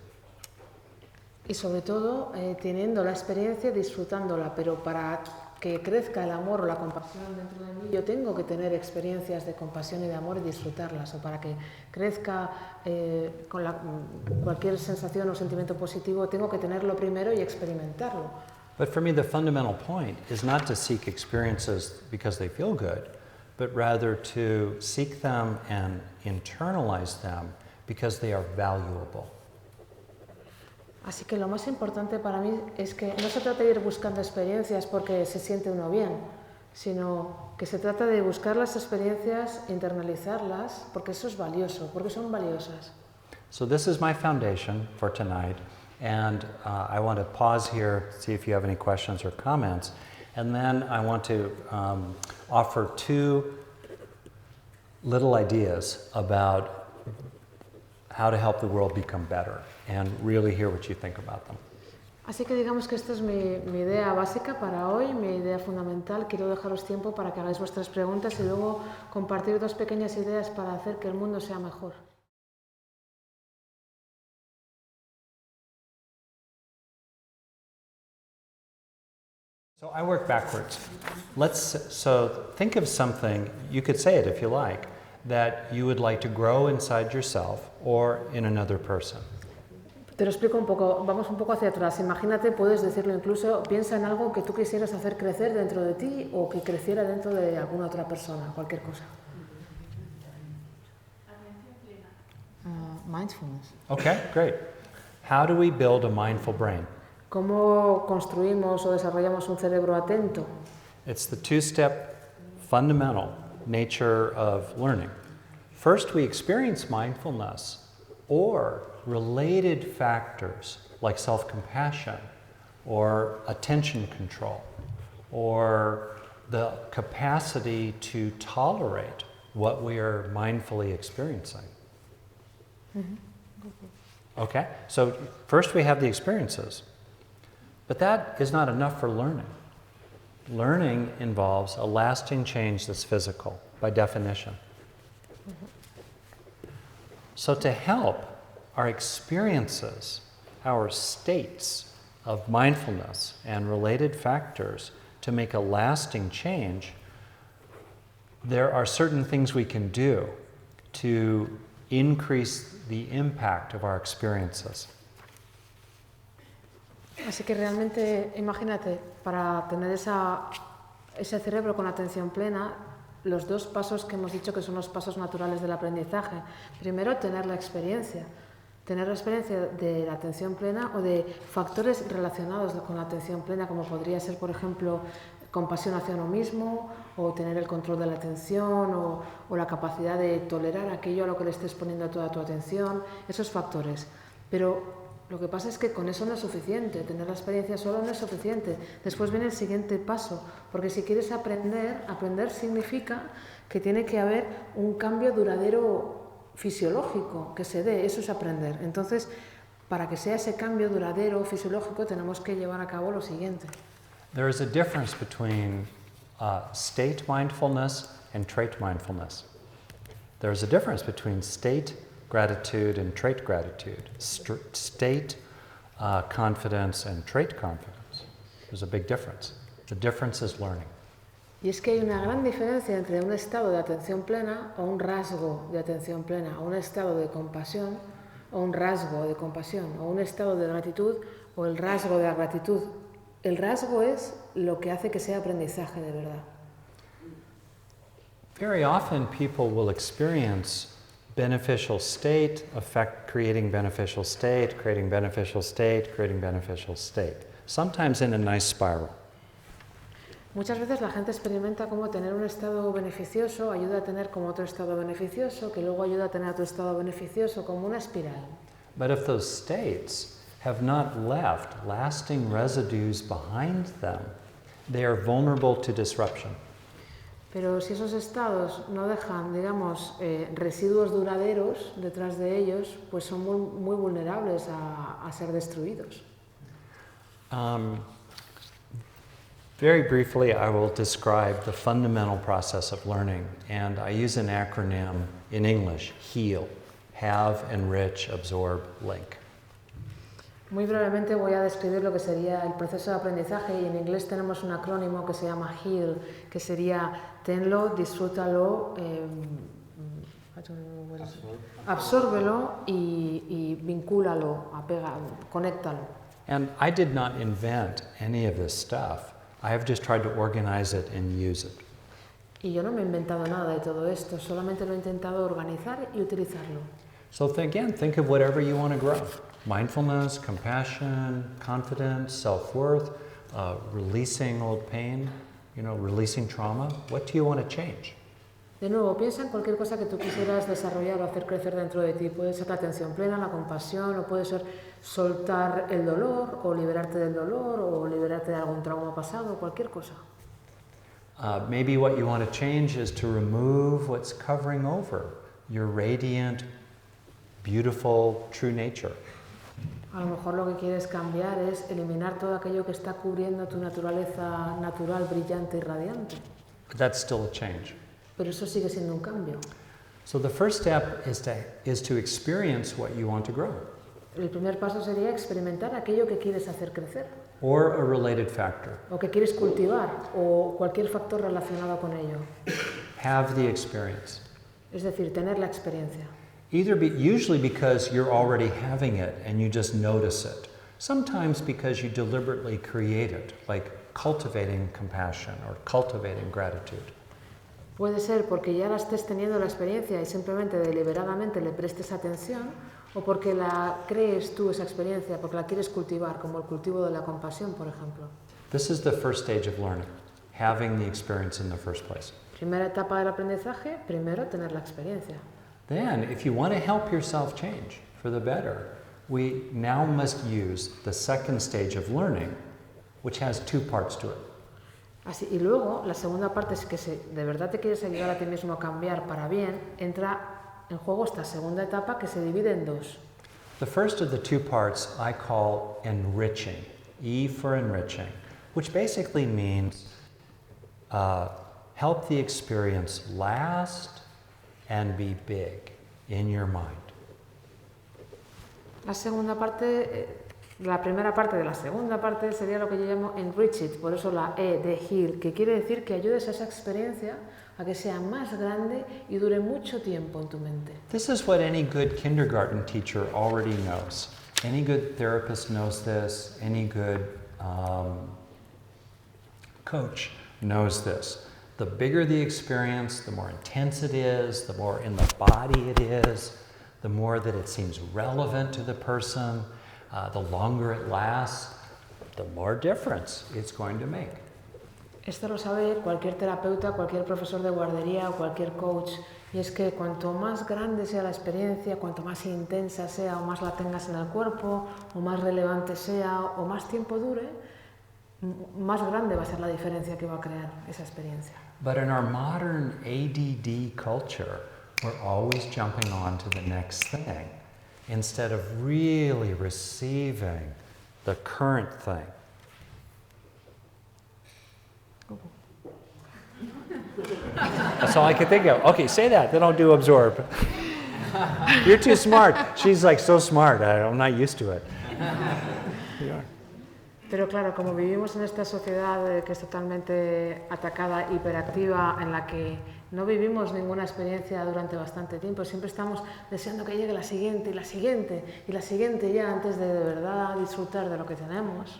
Y sobre todo teniendo la experiencia, disfrutándola, pero para que crezca el amor o la compasión dentro de mí, yo tengo que tener experiencias de compasión y de amor y disfrutarlas, o para que crezca cualquier sensación o sentimiento positivo, tengo que tenerlo primero y experimentarlo. But for me, the fundamental point is not to seek experiences because they feel good, but rather to seek them and internalize them because they are valuable. Así que lo más importante para mí es que no se trata de ir buscando experiencias porque se siente uno bien, sino que se trata de buscar las experiencias, internalizarlas, porque eso es valioso, porque son valiosas. So this is my foundation for tonight, and I want to pause here, see if you have any questions or comments, and then I want to offer two little ideas about how to help the world become better, and really hear what you think about them. Así que digamos que esta es mi idea básica para hoy, mi idea fundamental. Quiero dejaros tiempo para que hagáis vuestras preguntas y luego compartir dos pequeñas ideas para hacer que el mundo sea mejor. So I work backwards. So think of something, you could say it if you like, that you would like to grow inside yourself or in another person. Te lo explico un poco, vamos un poco hacia atrás. Imagínate, puedes decirlo incluso, piensa en algo que tú quisieras hacer crecer dentro de ti o que creciera dentro de alguna otra persona, cualquier cosa. Mindfulness. Okay, great. How do we build a mindful brain? ¿Cómo construimos o desarrollamos un cerebro atento? It's the two-step fundamental nature of learning. First, we experience mindfulness or related factors like self-compassion or attention control or the capacity to tolerate what we are mindfully experiencing. Okay, so first we have the experiences, but that is not enough for learning. Learning involves a lasting change that's physical, by definition. So to help our experiences, our states of mindfulness and related factors to make a lasting change, there are certain things we can do to increase the impact of our experiences. Así que realmente, imagínate, para tener ese cerebro con atención plena, los dos pasos que hemos dicho que son los pasos naturales del aprendizaje. Primero, tener la experiencia de la atención plena o de factores relacionados con la atención plena, como podría ser, por ejemplo, compasión hacia uno mismo, o tener el control de la atención, o la capacidad de tolerar aquello a lo que le estés poniendo toda tu atención, esos factores. Pero lo que pasa es que con eso no es suficiente, tener la experiencia solo no es suficiente. Después viene el siguiente paso, porque si quieres aprender significa que tiene que haber un cambio duradero fisiológico que se dé, eso es aprender. Entonces, para que sea ese cambio duradero fisiológico tenemos que llevar a cabo lo siguiente. There is a difference between state mindfulness and trait mindfulness. There is a difference between state gratitude and trait gratitude, state confidence and trait confidence. There's a big difference. The difference is learning. Y es que hay una gran diferencia entre un estado de atención plena o un rasgo de atención plena, o un estado de compasión o un rasgo de compasión, o un estado de gratitud o el rasgo de la gratitud. El rasgo es lo que hace que sea aprendizaje de verdad. Very often people will experience beneficial state, creating beneficial state, creating beneficial state, creating beneficial state, sometimes in a nice spiral. Muchas veces la gente experimenta cómo tener un estado beneficioso ayuda a tener como otro estado beneficioso, que luego ayuda a tener otro estado beneficioso, como una espiral. But if those states have not left lasting residues behind them, they are vulnerable to disruption. Pero si esos estados no dejan, digamos, residuos duraderos detrás de ellos, pues son muy vulnerables a ser destruidos. Very briefly, I will describe the fundamental process of learning, and I use an acronym in English, HEAL, Have, Enrich, Absorb, Link. Muy brevemente voy a describir lo que sería el proceso de aprendizaje, y en inglés tenemos un acrónimo que se llama HEAL, que sería tenlo, disfrútalo, absórbelo y vincúlalo, conéctalo. And I did not invent any of this stuff. I have just tried to organize it and use it. Y yo no me he inventado nada de todo esto, solamente lo he intentado organizar y utilizarlo. So again, think of whatever you want to grow. Mindfulness, compassion, confidence, self-worth, releasing old pain, releasing trauma. What do you want to change? De nuevo, piensa en cualquier cosa que tú quisieras desarrollar o hacer crecer dentro de ti. Puede ser la atención plena, la compasión, o puede ser soltar el dolor, o liberarte del dolor, o liberarte de algún trauma pasado, cualquier cosa. Maybe what you want to change is to remove what's covering over your radiant, beautiful, true nature. A lo mejor lo que quieres cambiar es eliminar todo aquello que está cubriendo tu naturaleza natural, brillante y radiante. But that's still a change. Pero eso sigue siendo un cambio. So the first step is to experience what you want to grow. El primer paso sería experimentar aquello que quieres hacer crecer. Or a related factor. O que quieres cultivar, o cualquier factor relacionado con ello. Have the experience. Es decir, tener la experiencia. Usually because you're already having it and you just notice it. Sometimes because you deliberately create it, like cultivating compassion or cultivating gratitude. Puede ser porque ya la estés teniendo la experiencia y simplemente deliberadamente le prestes atención, o porque la crees tú esa experiencia, porque la quieres cultivar, como el cultivo de la compasión, por ejemplo. This is the first stage of learning. having the experience in the first place. Primera etapa del aprendizaje, primero tener la experiencia. Then, if you want to help yourself change for the better, we now must use the second stage of learning, which has two parts to it. Así, y luego, la segunda parte es que si de verdad te quieres ayudar a ti mismo a cambiar para bien, entra en juego esta segunda etapa que se divide en dos. The first of the two parts I call enriching, E for enriching, which basically means help the experience last and be big in your mind. La segunda parte, la primera parte de la segunda parte sería lo que yo llamo enrich it, por eso la E de heal, que quiere decir que ayudes a esa experiencia a que sea más grande y dure mucho tiempo en tu mente. This is what any good kindergarten teacher already knows. Any good therapist knows this. Any good coach knows this. The bigger the experience, the more intense it is, the more in the body it is, the more that it seems relevant to the person, the longer it lasts, the more difference it's going to make. Esto lo sabe cualquier terapeuta, cualquier profesor de guardería o cualquier coach, y es que cuanto más grande sea la experiencia, cuanto más intensa sea o más la tengas en el cuerpo, o más relevante sea o más tiempo dure, más grande va a ser la diferencia que va a crear esa experiencia. But in our modern ADD culture, we're always jumping on to the next thing instead of really receiving the current thing. That's all I could think of. Okay, say that, then I'll do absorb. You're too smart. She's like so smart, I'm not used to it. Pero claro, como vivimos en esta sociedad que es totalmente atacada, hiperactiva, en la que no vivimos ninguna experiencia durante bastante tiempo, siempre estamos deseando que llegue la siguiente y la siguiente y la siguiente ya antes de verdad disfrutar de lo que tenemos.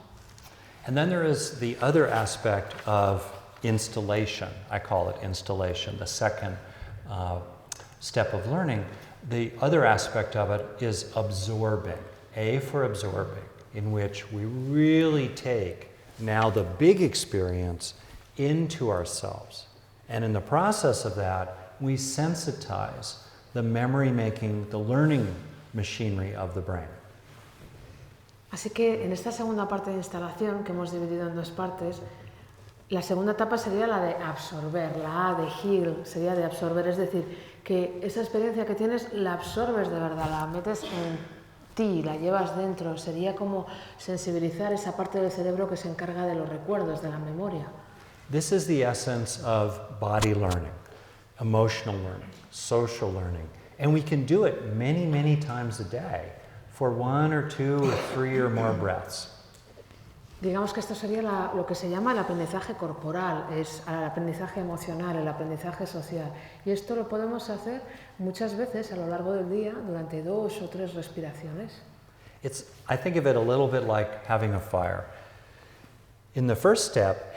And then there is the other aspect of installation. I call it installation, the second step of learning. The other aspect of it is absorbing, A for absorbing, in which we really take now the big experience into ourselves. And in the process of that, we sensitize the memory making, the learning machinery of the brain. Así que en esta segunda parte de instalación, que hemos dividido en dos partes, la segunda etapa sería la de absorber, la A de heal sería de absorber, es decir, que esa experiencia que tienes la absorbes de verdad, la metes en ti, la llevas dentro, sería como sensibilizar esa parte del cerebro que se encarga de los recuerdos, de la memoria. This is the essence of body learning, emotional learning, social learning, and we can do it many, many times a day for 1 or 2 or 3 or more breaths. Digamos que esto sería lo que se llama el aprendizaje corporal, es el aprendizaje emocional, el aprendizaje social. Y esto lo podemos hacer muchas veces a lo largo del día durante 2 o 3 respiraciones. I think of it a little bit like having a fire. In the first step,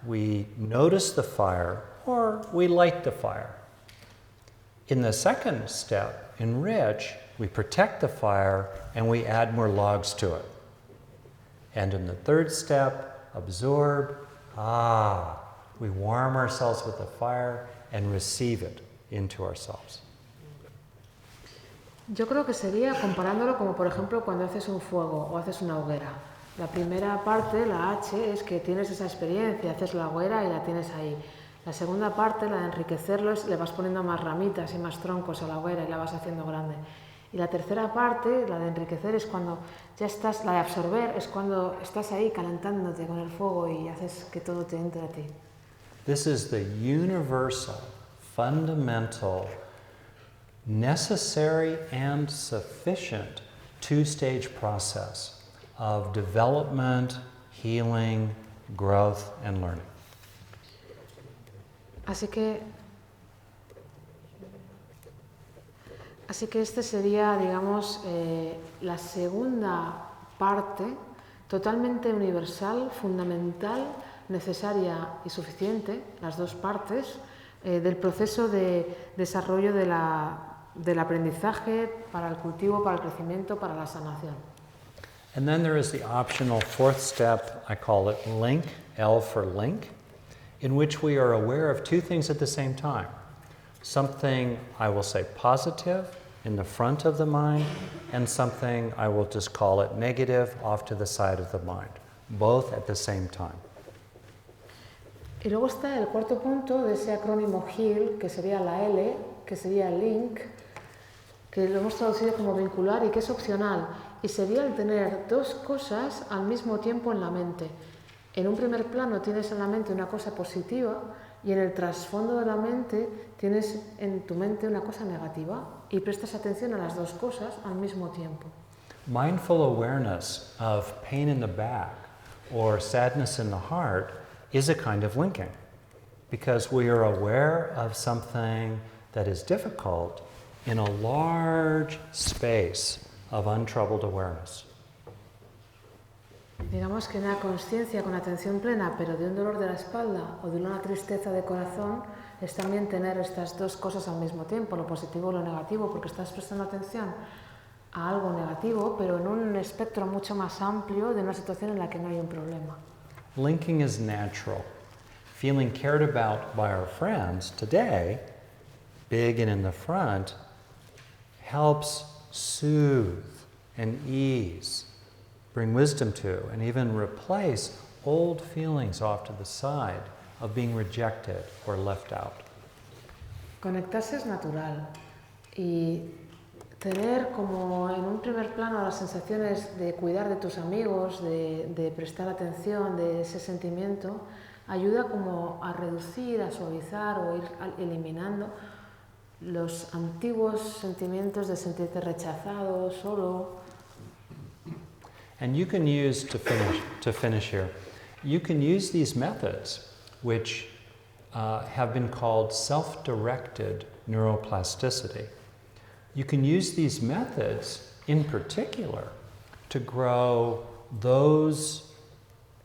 we notice the fire or we light the fire. In the second step, enrich, we protect the fire and we add more logs to it. And in the third step, absorb, we warm ourselves with the fire and receive it into ourselves. Yo creo que sería comparándolo como por ejemplo cuando haces un fuego o haces una hoguera. La primera parte, la H, es que tienes esa experiencia, haces la hoguera y la tienes ahí. La segunda parte, la de enriquecerlo, es le vas poniendo más ramitas y más troncos a la hoguera y la vas haciendo grande. Y la tercera parte, la de enriquecer, es cuando ya estás, la de absorber, es cuando estás ahí calentándote con el fuego y haces que todo te entre a ti. This is the universal, fundamental, necessary and sufficient two-stage process of development, healing, growth, and learning. Así que este sería, digamos, la segunda parte totalmente universal, fundamental, necesaria y suficiente, las dos partes, del proceso de desarrollo del aprendizaje para el cultivo, para el crecimiento, para la sanación. And then there is the optional fourth step, I call it link, L for link, in which we are aware of two things at the same time. Something, I will say, positive in the front of the mind, and something, I will just call it negative, off to the side of the mind, both at the same time. Y luego está el cuarto punto de ese acrónimo HEAL, que sería la L, que sería link, que lo hemos traducido como vincular y que es opcional, y sería el tener dos cosas al mismo tiempo en la mente. En un primer plano tienes en la mente una cosa positiva y en el trasfondo de la mente tienes en tu mente una cosa negativa y prestas atención a las dos cosas al mismo tiempo. Mindful awareness of pain in the back or sadness in the heart is a kind of linking, because we are aware of something that is difficult in a large space of untroubled awareness. Digamos que una conciencia con atención plena, pero de un dolor de la espalda o de una tristeza de corazón, es también tener estas dos cosas al mismo tiempo, lo positivo y lo negativo, porque estás prestando atención a algo negativo, pero en un espectro mucho más amplio de una situación en la que no hay un problema. Linking is natural. Feeling cared about by our friends today, big and in the front, helps soothe and ease, bring wisdom to, and even replace old feelings off to the side of being rejected or left out. Conectarse es natural y tener como en un primer plano las sensaciones de cuidar de tus amigos, de prestar atención, de ese sentimiento, ayuda como a reducir, a suavizar o ir eliminando los antiguos sentimientos de sentirte rechazado, solo. And you can use, to finish here, you can use these methods, which have been called self-directed neuroplasticity. You can use these methods in particular to grow those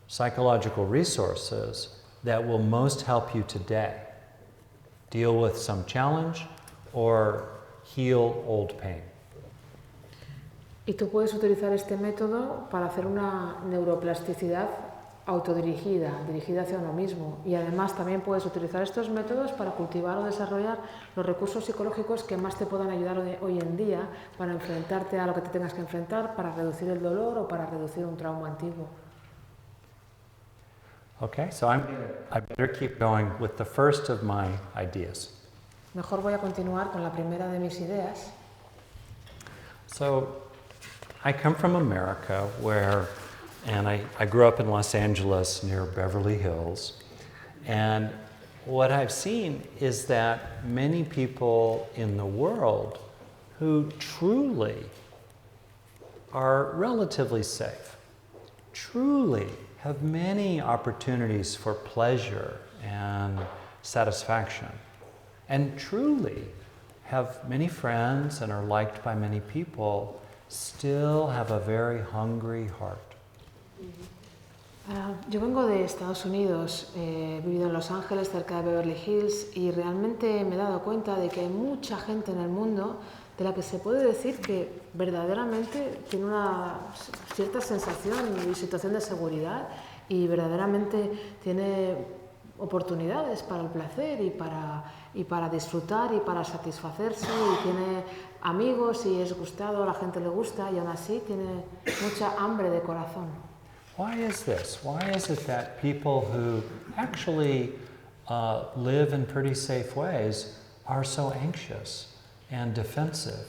psychological resources that will most help you today deal with some challenge or heal old pain. Y tú puedes utilizar este método para hacer una neuroplasticidad autodirigida, dirigida hacia uno mismo. Y además también puedes utilizar estos métodos para cultivar o desarrollar los recursos psicológicos que más te puedan ayudar hoy en día para enfrentarte a lo que te tengas que enfrentar, para reducir el dolor o para reducir un trauma antiguo. Okay, so I better keep going with the first of my ideas. Mejor voy a continuar con la primera de mis ideas. So, I come from America and I grew up in Los Angeles near Beverly Hills, and what I've seen is that many people in the world who truly are relatively safe, truly have many opportunities for pleasure and satisfaction, and truly have many friends and are liked by many people, still have a very hungry heart. Yo vengo de Estados Unidos, he vivido en Los Ángeles, cerca de Beverly Hills, y realmente me he dado cuenta de que hay mucha gente en el mundo de la que se puede decir que verdaderamente tiene una cierta sensación y situación de seguridad y verdaderamente tiene oportunidades para el placer y para disfrutar y para satisfacerse, y tiene amigos y es gustado, a la gente le gusta, y aún así tiene mucha hambre de corazón. Why is this? Why is it that people who actually live in pretty safe ways are so anxious and defensive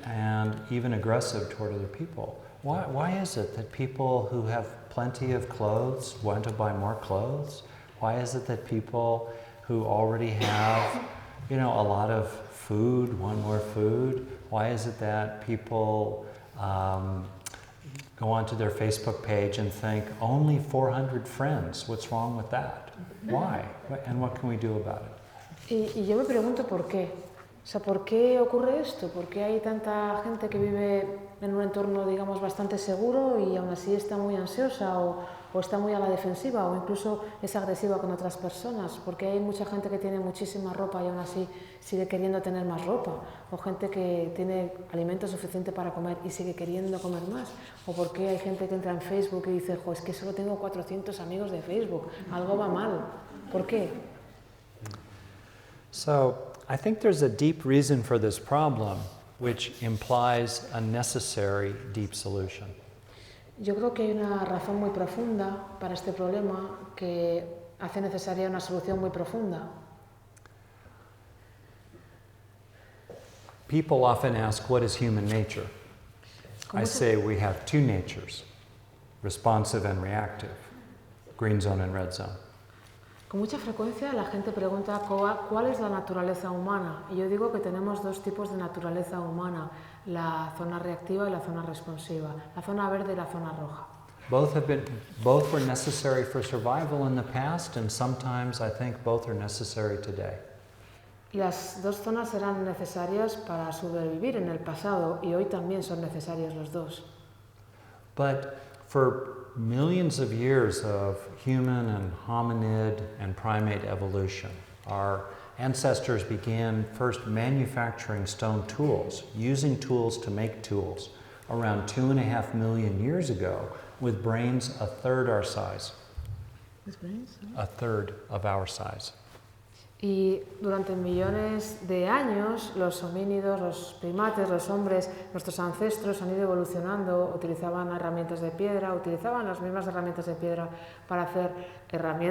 and even aggressive toward other people? Why is it that people who have plenty of clothes want to buy more clothes? Why is it that people who already have, a lot of food want more food? Why is it that people go onto their Facebook page and think, only 400 friends, what's wrong with that? Why? And what can we do about it? Y yo me pregunto por qué. O sea, ¿por qué ocurre esto? ¿Por qué hay tanta gente que vive en un entorno, digamos, bastante seguro y aún así está muy ansiosa o está muy a la defensiva, o incluso es agresiva con otras personas, porque hay mucha gente que tiene muchísima ropa y aún así sigue queriendo tener más ropa, o gente que tiene alimento suficiente para comer y sigue queriendo comer más, o porque hay gente que entra en Facebook y dice, jo, es que solo tengo 400 amigos de Facebook, algo va mal. ¿Por qué? So I think there's a deep reason for this problem, which implies a necessary deep solution. Yo creo que hay una razón muy profunda para este problema que hace necesaria una solución muy profunda. People often ask, what is human nature? I say we have two natures, responsive and reactive, green zone and red zone. Con mucha frecuencia la gente pregunta cuál es la naturaleza humana, y yo digo que tenemos dos tipos de naturaleza humana, la zona reactiva y la zona responsiva, la zona verde y la zona roja. Both were necessary for survival in the past, and sometimes I think both are necessary today. Las dos zonas eran necesarias para sobrevivir en el pasado y hoy también son necesarios los dos. But for millions of years of human and hominid and primate evolution, our ancestors began first manufacturing stone tools, using tools to make tools, around 2.5 million years ago, with brains a third our size. ¿With brains? A third of our size. Y durante millones de años los homínidos, los primates, los hombres, nuestros ancestros han ido evolucionando, utilizaban herramientas de piedra, utilizaban las mismas herramientas de piedra para hacer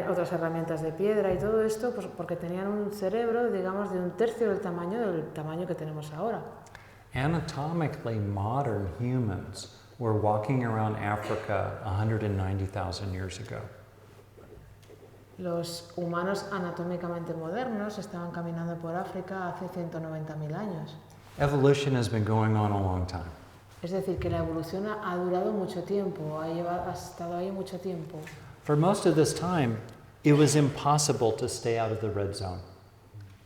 otras herramientas de piedra y todo esto pues, porque tenían un cerebro, digamos, de un tercio del tamaño que tenemos ahora. Anatomically modern humans were walking around Africa 190,000 years ago. Los humanos anatómicamente modernos estaban caminando por África hace 190.000 años. Evolution has been going on a long time. Es decir, que la evolución ha durado mucho tiempo, ha estado ahí mucho tiempo. For most of this time, it was impossible to stay out of the red zone.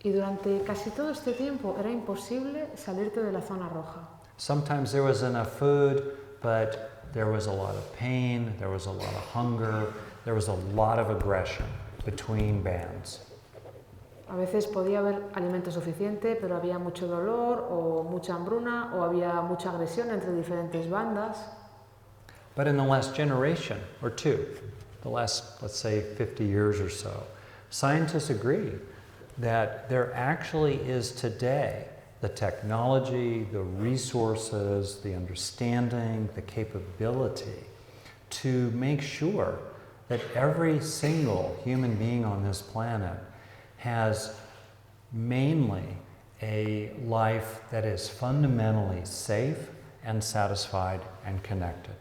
Y durante casi todo este tiempo era imposible salirte de la zona roja. Sometimes there was enough food, but there was a lot of pain, there was a lot of hunger, there was a lot of aggression between bands. A veces podía haber alimento suficiente, pero había mucho dolor o mucha hambruna o había mucha agresión entre diferentes bandas. But in the last generation or two, the last, let's say, 50 years or so, scientists agree that there actually is today the technology, the resources, the understanding, the capability to make sure that every single human being on this planet has mainly a life that is fundamentally safe and satisfied and connected.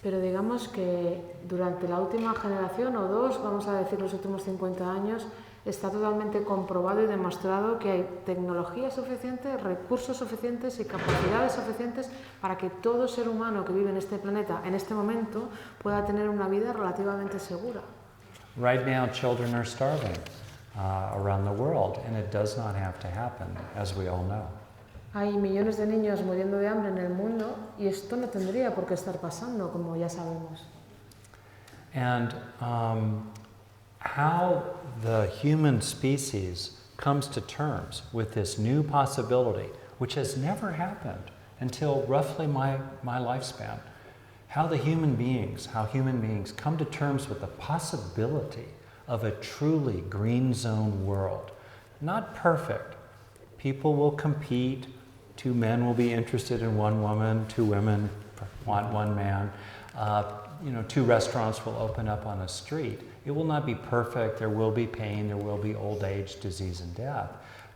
Pero digamos que durante la última generación o dos, vamos a decir los últimos 50 años, está totalmente comprobado y demostrado que hay tecnología suficiente, recursos suficientes y capacidades suficientes para que todo ser humano que vive en este planeta en este momento pueda tener una vida relativamente segura. Right now, children are starving around the world, and it does not have to happen, as we all know. Hay millones de niños muriendo de hambre en el mundo y esto no tendría por qué estar pasando, como ya sabemos. And how the human species comes to terms with this new possibility, which has never happened until roughly my lifespan, how human beings come to terms with the possibility of a truly green zone world. Not perfect. People will compete. 2 men will be interested in 1 woman, 2 women want 1 man. 2 restaurants will open up on a street. It will not be perfect. There will be pain. There will be old age, disease, and death.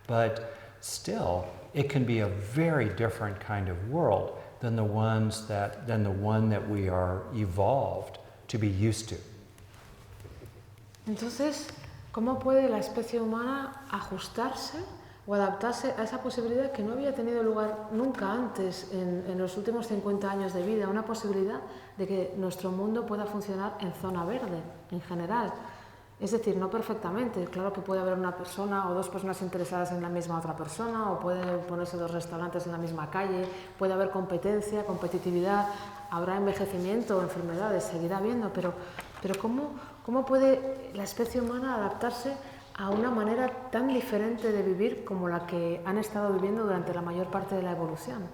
But still, it can be a very different kind of world than the one that we are evolved to be used to. Entonces, ¿cómo puede la especie humana ajustarse o adaptarse a esa posibilidad que no había tenido lugar nunca antes en los últimos 50 años de vida? Una posibilidad de que nuestro mundo pueda funcionar en zona verde, en general. Es decir, no perfectamente. Claro que puede haber una persona o dos personas interesadas en la misma otra persona, o pueden ponerse dos restaurantes en la misma calle, puede haber competencia, competitividad, habrá envejecimiento o enfermedades, seguirá habiendo, pero ¿cómo puede la especie humana adaptarse a una manera tan diferente de vivir como la que han estado viviendo durante la mayor parte de la evolución?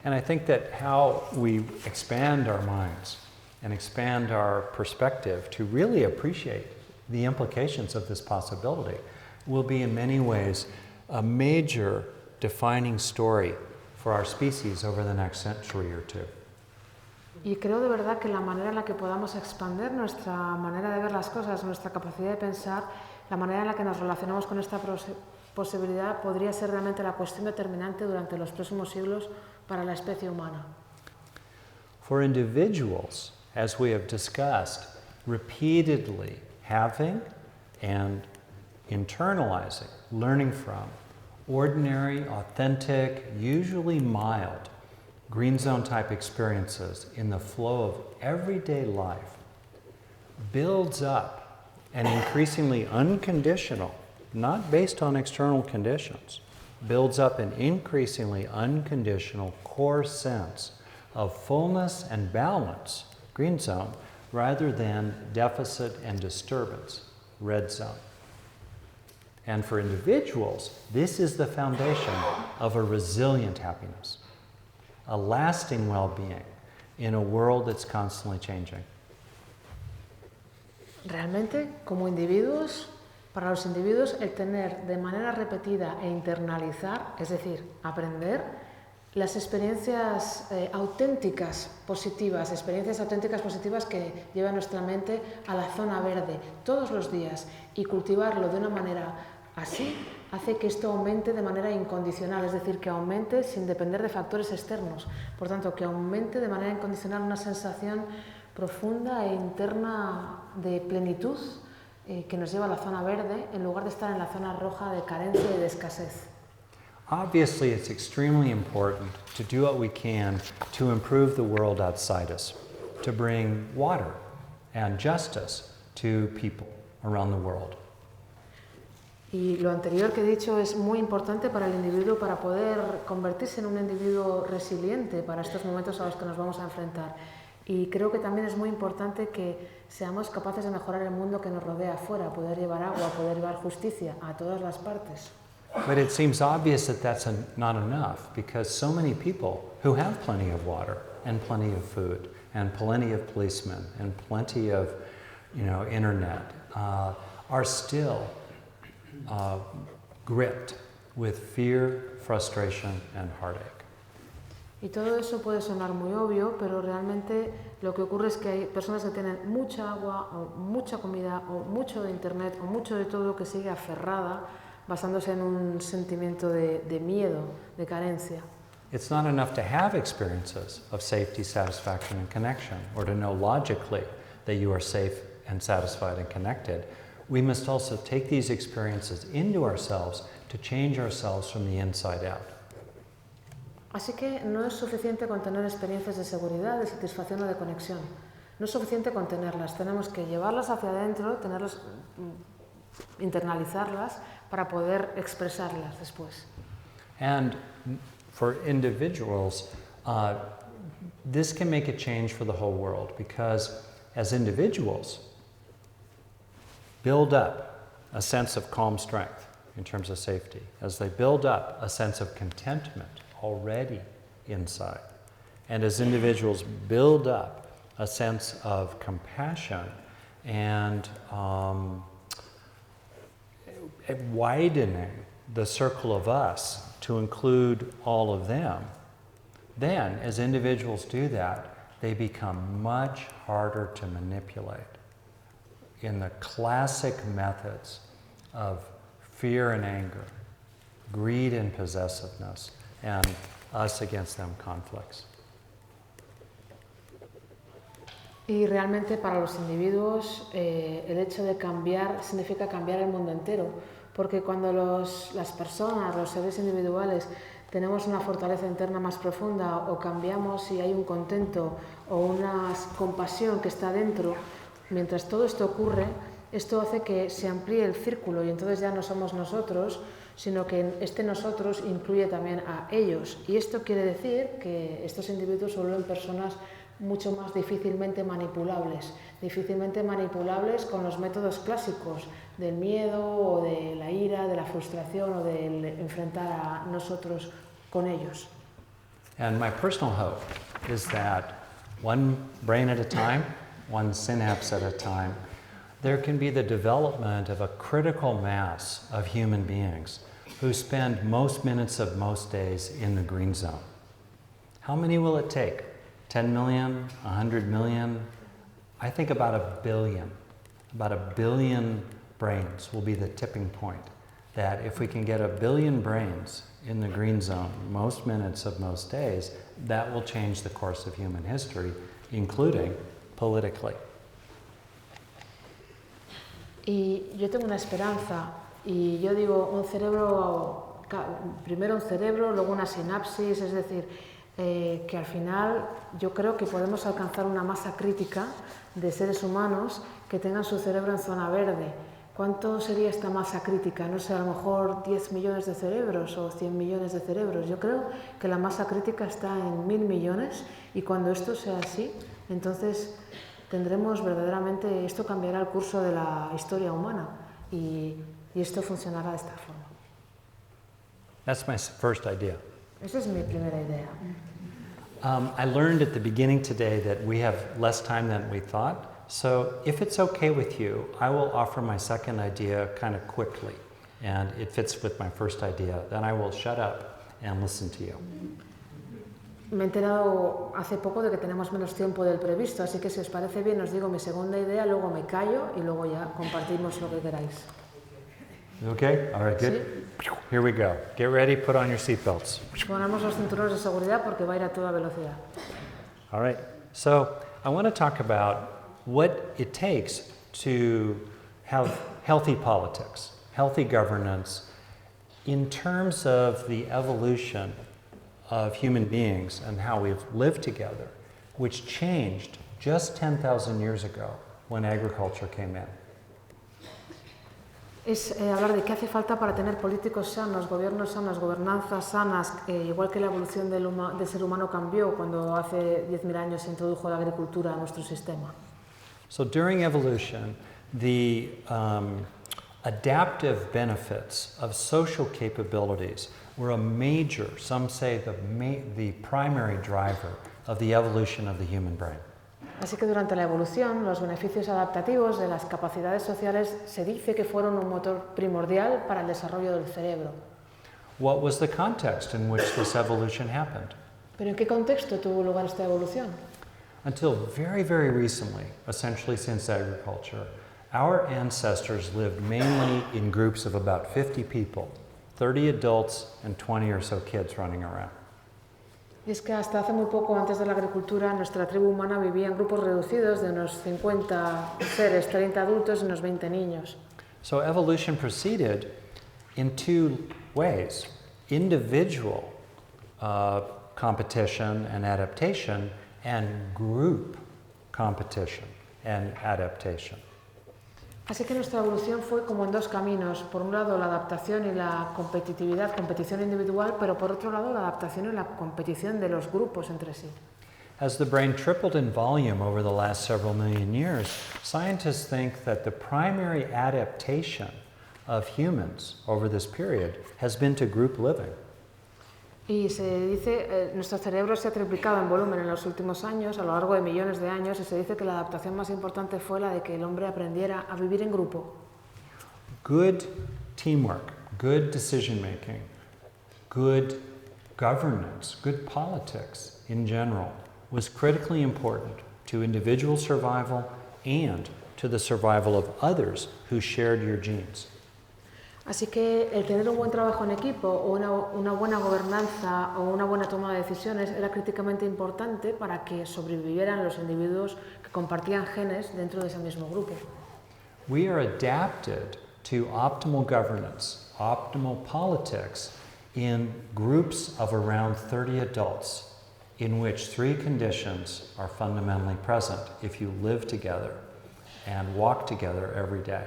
And I think that how we expand our minds and expand our perspective to really appreciate the implications of this possibility will be in many ways a major defining story for our species over the next century or two. Y creo de verdad que la manera en la que podamos expandir nuestra manera de ver las cosas, nuestra capacidad de pensar, la manera en la que nos relacionamos con esta posibilidad podría ser realmente la cuestión determinante durante los próximos siglos para la especie humana. For individuals, as we have discussed, repeatedly having and internalizing, learning from ordinary, authentic, usually mild, green zone type experiences in the flow of everyday life builds up an increasingly unconditional, not based on external conditions, builds up an increasingly unconditional core sense of fullness and balance, green zone, rather than deficit and disturbance, red zone. And for individuals, this is the foundation of a resilient happiness, a lasting well-being in a world that's constantly changing. Realmente, como individuos, para los individuos, el tener de manera repetida e internalizar, es decir, aprender, las experiencias auténticas positivas que llevan nuestra mente a la zona verde todos los días y cultivarlo de una manera así hace que esto aumente de manera incondicional, es decir, que aumente sin depender de factores externos. Por tanto, que aumente de manera incondicional una sensación profunda e interna de plenitud que nos lleva a la zona verde en lugar de estar en la zona roja de carencia y de escasez. Obviously, it's extremely important to do what we can to improve the world outside us, to bring water and justice to people around the world. Y lo anterior que he dicho es muy importante para el individuo para poder convertirse en un individuo resiliente para estos momentos a los que nos vamos a enfrentar. Y creo que también es muy importante que seamos capaces de mejorar el mundo que nos rodea afuera, poder llevar agua, poder llevar justicia a todas las partes. But it seems obvious that that's not enough because so many people who have plenty of water and plenty of food and plenty of policemen and plenty of, internet are still gripped with fear, frustration, and heartache. Y todo eso puede sonar muy obvio, pero realmente lo que ocurre es que hay personas que tienen mucha agua o mucha comida o mucho de internet o mucho de todo que sigue aferrada basándose en un sentimiento de miedo, de carencia. It's not enough to have experiences of safety, satisfaction, and connection, or to know logically that you are safe and satisfied and connected. We must also take these experiences into ourselves to change ourselves from the inside out. Así que no es suficiente con tener experiencias de seguridad, de satisfacción o de conexión. No es suficiente con tenerlas, tenemos que llevarlas hacia adentro, internalizarlas para poder expresarlas después. And for individuals, this can make a change for the whole world because as individuals build up a sense of calm strength in terms of safety, as they build up a sense of contentment already inside, and as individuals build up a sense of compassion and widening the circle of us to include all of them, then as individuals do that, they become much harder to manipulate in the classic methods of fear and anger, greed and possessiveness, and us against them conflicts. Y realmente para los individuos el hecho de cambiar significa cambiar el mundo entero, porque cuando las personas, los seres individuales, tenemos una fortaleza interna más profunda o cambiamos y hay un contento o una compasión que está dentro, mientras todo esto ocurre, esto hace que se amplíe el círculo y entonces ya no somos nosotros, sino que este nosotros incluye también a ellos. Y esto quiere decir que estos individuos se vuelven personas mucho más difícilmente manipulables con los métodos clásicos del miedo o de la ira, de la frustración o del enfrentar a nosotros con ellos. And my personal hope is that one brain at a time, one synapse at a time, there can be the development of a critical mass of human beings who spend most minutes of most days in the green zone. How many will it take? 10 million? 100 million? I think about 1 billion. About 1 billion brains will be the tipping point. That if we can get 1 billion brains in the green zone most minutes of most days, that will change the course of human history, including politically. Y yo tengo una esperanza, y yo digo un cerebro, primero un cerebro, luego una sinapsis, es decir, que al final yo creo que podemos alcanzar una masa crítica de seres humanos que tengan su cerebro en zona verde. ¿Cuánto sería esta masa crítica? No sé, a lo mejor 10 millones de cerebros o 100 millones de cerebros. Yo creo que la masa crítica está en 1000 millones y cuando esto sea así, entonces tendremos verdaderamente, esto cambiará el curso de la historia humana y esto funcionará de esta forma. That's my first idea. Esa es mi primera idea. I learned at the beginning today that we have less time than we thought. So if it's okay with you, I will offer my second idea kind of quickly. And it fits with my first idea. Then I will shut up and listen to you. Me he enterado hace poco de que tenemos menos tiempo del previsto, así que si os parece bien os digo mi segunda idea, luego me callo y luego ya compartimos lo que queráis. Okay? All right, good. ¿Sí? Here we go. Get ready, put on your seatbelts. Ponemos los cinturones de seguridad porque va a ir a toda velocidad. All right. So I want to talk about what it takes to have healthy politics, healthy governance, in terms of the evolution of human beings and how we've lived together, which changed just 10,000 years ago when agriculture came in. Es hablar de qué hace falta para tener políticos sanos, gobiernos sanos, gobernanzas sanas, igual que la evolución del ser humano cambió cuando hace 10.000 años se introdujo la agricultura a nuestro sistema. So during evolution, the adaptive benefits of social capabilities were a major, some say the primary driver of the evolution of the human brain. Así que durante la evolución, los beneficios adaptativos de las capacidades sociales se dice que fueron un motor primordial para el desarrollo del cerebro. What was the context in which this evolution happened? ¿Pero en qué contexto tuvo lugar esta evolución? Until very, very recently, essentially since agriculture, our ancestors lived mainly in groups of about 50 people, 30 adults and 20 or so kids running around. Y es que hasta hace muy poco, antes de la agricultura, nuestra tribu humana vivía en grupos reducidos de unos 50 seres, 30 adultos y unos 20 niños. So evolution proceeded in two ways: individual competition and adaptation, and group competition and adaptation. Así que nuestra evolución fue como en dos caminos. Por un lado, la adaptación y la competitividad, competición individual, pero por otro lado, la adaptación y la competición de los grupos entre sí. As the brain tripled in volume over the last several million years, scientists think that the primary adaptation of humans over this period has been to group living. Y se dice, nuestro cerebro se ha triplicado en volumen en los últimos años, a lo largo de millones de años, y se dice que la adaptación más importante fue la de que el hombre aprendiera a vivir en grupo. Good teamwork, good decision making, good governance, good politics in general was critically important to individual survival and to the survival of others who shared your genes. Así que el tener un buen trabajo en equipo o una buena gobernanza o una buena toma de decisiones era críticamente importante para que sobrevivieran los individuos que compartían genes dentro de ese mismo grupo. We are adapted to optimal governance, optimal politics in groups of around 30 adults in which three conditions are fundamentally present if you live together. and walk together every day.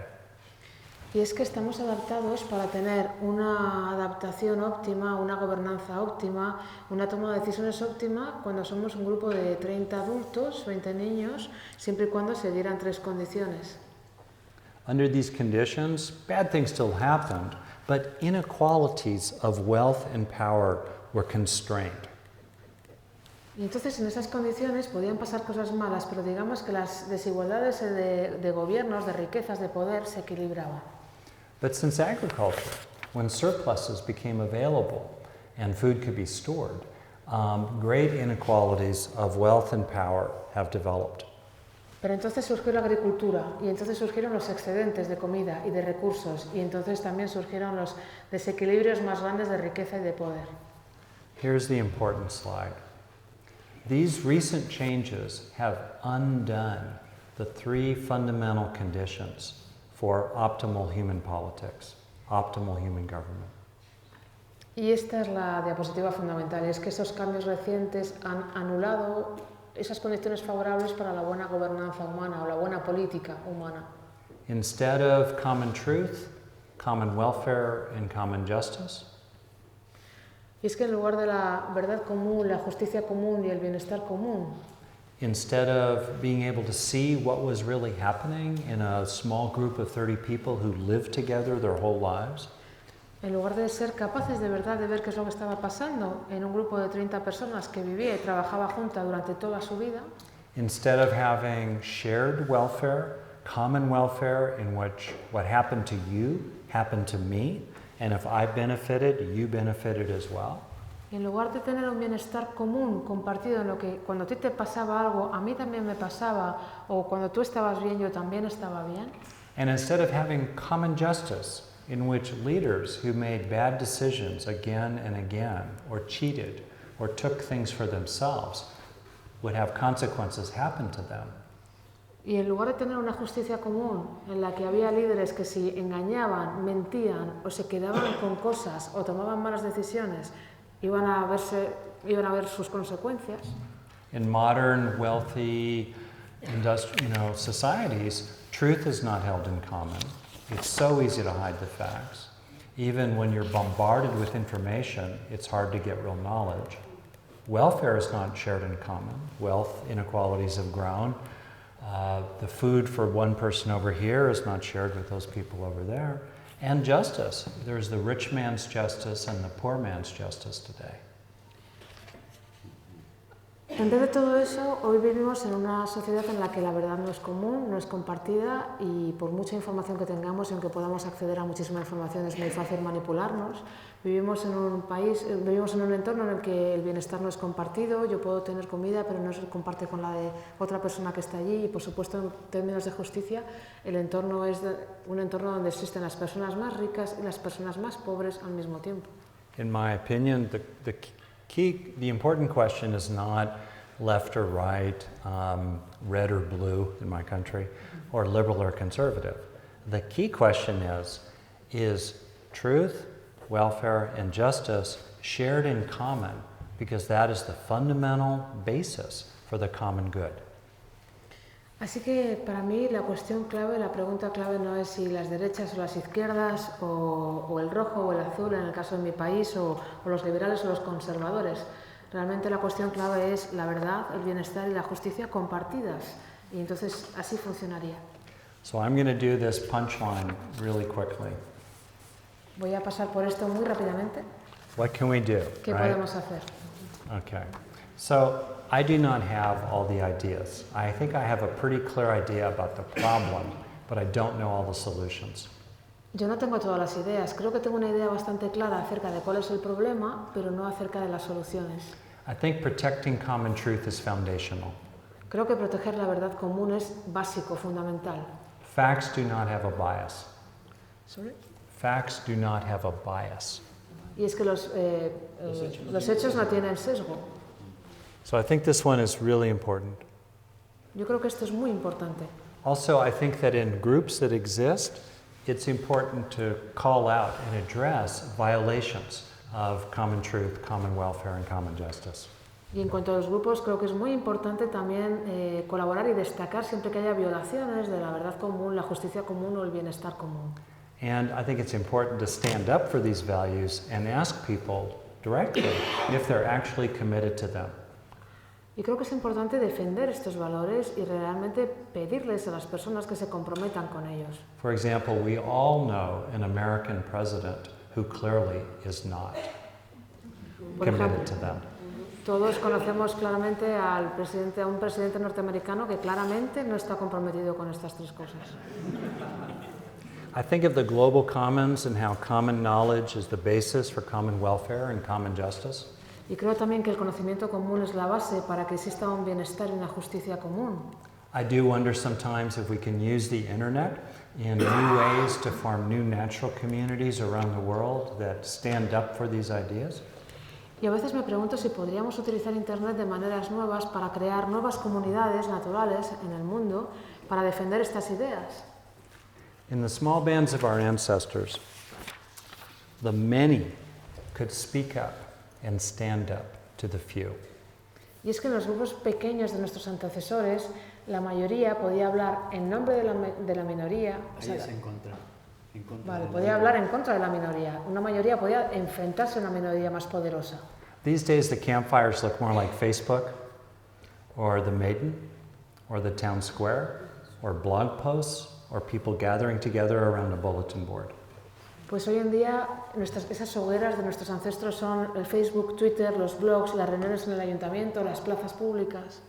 Y es que estamos adaptados para tener una adaptación óptima, una gobernanza óptima, una toma de decisiones óptima cuando somos un grupo de 30 adultos, 20 niños, siempre y cuando se dieran 3 condiciones. Under these conditions, bad things still happened, but inequalities of wealth and power were constrained. Y entonces en esas condiciones podían pasar cosas malas, pero digamos que las desigualdades de gobiernos, de riquezas, de poder se equilibraban. But since agriculture, when surpluses became available and food could be stored, great inequalities of wealth and power have developed. Pero entonces surgió la agricultura y entonces surgieron los excedentes de comida y de recursos y entonces también surgieron los desequilibrios más grandes de riqueza y de poder. Here's the important slide. These recent changes have undone the 3 fundamental conditions for optimal human politics, optimal human government. Y esta es la diapositiva fundamental, es que esos cambios recientes han anulado esas condiciones favorables para la buena gobernanza humana o la buena política humana. Instead of common truth, common welfare, and common justice, Y es que en lugar de la verdad común, la justicia común y el bienestar común, instead of being able to see what was really happening in a small group of 30 people who lived together their whole lives, en lugar de ser capaces de verdad de ver qué es lo que estaba pasando en un grupo de 30 personas que vivía y trabajaba junta durante toda su vida, instead of having shared welfare, common welfare in which what happened to you happened to me, and if I benefited, you benefited as well. en lugar de tener un bienestar común, compartido, en lo que cuando a ti te pasaba algo, a mí también me pasaba, o cuando tú estabas bien, yo también estaba bien. And instead of having common justice, in which leaders who made bad decisions again and again, or cheated, or took things for themselves, would have consequences happen to them. Y en lugar de tener una justicia común en la que había líderes que si engañaban, mentían o se quedaban con cosas o tomaban malas decisiones, iban a ver sus consecuencias. In modern, wealthy, societies, truth is not held in common. It's so easy to hide the facts. Even when you're bombarded with information, it's hard to get real knowledge. Welfare is not shared in common. Wealth inequalities have grown. The food for one person over here is not shared with those people over there. And justice. There's the rich man's justice and the poor man's justice today. En vez de todo eso, hoy vivimos en una sociedad en la que la verdad no es común, no es compartida y por mucha información que tengamos y aunque podamos acceder a muchísima información es muy fácil manipularnos. Vivimos en un entorno en el que el bienestar no es compartido, yo puedo tener comida pero no se comparte con la de otra persona que está allí y por supuesto en términos de justicia el entorno es un entorno donde existen las personas más ricas y las personas más pobres al mismo tiempo. In my opinion, the important question is not left or right, red or blue in my country, or liberal or conservative. The key question is truth, welfare, and justice shared in common? Because that is the fundamental basis for the common good. Así que para mí la cuestión clave, la pregunta clave no es si las derechas o las izquierdas o el rojo o el azul en el caso de mi país o los liberales o los conservadores. Realmente la cuestión clave es la verdad, el bienestar y la justicia compartidas y entonces así funcionaría. So I'm going to do this punchline really quickly. Voy a pasar por esto muy rápidamente. What can we do? ¿Qué podemos hacer? Okay. So I do not have all the ideas. I think I have a pretty clear idea about the problem, but I don't know all the solutions. Yo no tengo todas las ideas. Creo que tengo una idea bastante clara acerca de cuál es el problema, pero no acerca de las soluciones. I think protecting common truth is foundational. Creo que proteger la verdad común es básico, fundamental. Facts do not have a bias. ¿Sorry? Facts do not have a bias. Y es que los hechos no tienen sesgo. So I think this one is really important. Yo creo que esto es muy importante. Also, I think that in groups that exist, it's important to call out and address violations of common truth, common welfare, and common justice. Y en cuanto a los grupos, creo que es muy importante también colaborar y destacar siempre que haya violaciones de la verdad común, la justicia común o el bienestar común. And I think it's important to stand up for these values and ask people directly if they're actually committed to them. Y creo que es importante defender estos valores y realmente pedirles a las personas que se comprometan con ellos. For example, we all know an American president who clearly is not Por ejemplo, committed to them. todos conocemos claramente a un presidente norteamericano que claramente no está comprometido con estas tres cosas. I think of the global commons and how common knowledge is the basis for common welfare and common justice. Y creo también que el conocimiento común es la base para que exista un bienestar y una justicia común. I do wonder sometimes if we can use the internet in new ways to form new natural communities around the world that stand up for these ideas. Y a veces me pregunto si podríamos utilizar Internet de maneras nuevas para crear nuevas comunidades naturales en el mundo para defender estas ideas. In the small bands of our ancestors, the many could speak up and stand up to the few. Y es que en los grupos pequeños de nuestros antecesores, la mayoría podía hablar en nombre de la minoría. Ahí es en contra. Vale, podía hablar en contra de la minoría. Una mayoría podía enfrentarse a una minoría más poderosa. These days, the campfires look more like Facebook, or the Maiden, or the town square, or blog posts, or people gathering together around a bulletin board. Pues hoy en día esas hogueras de nuestros ancestros son el Facebook, Twitter, los blogs, las reuniones en el ayuntamiento, las plazas públicas.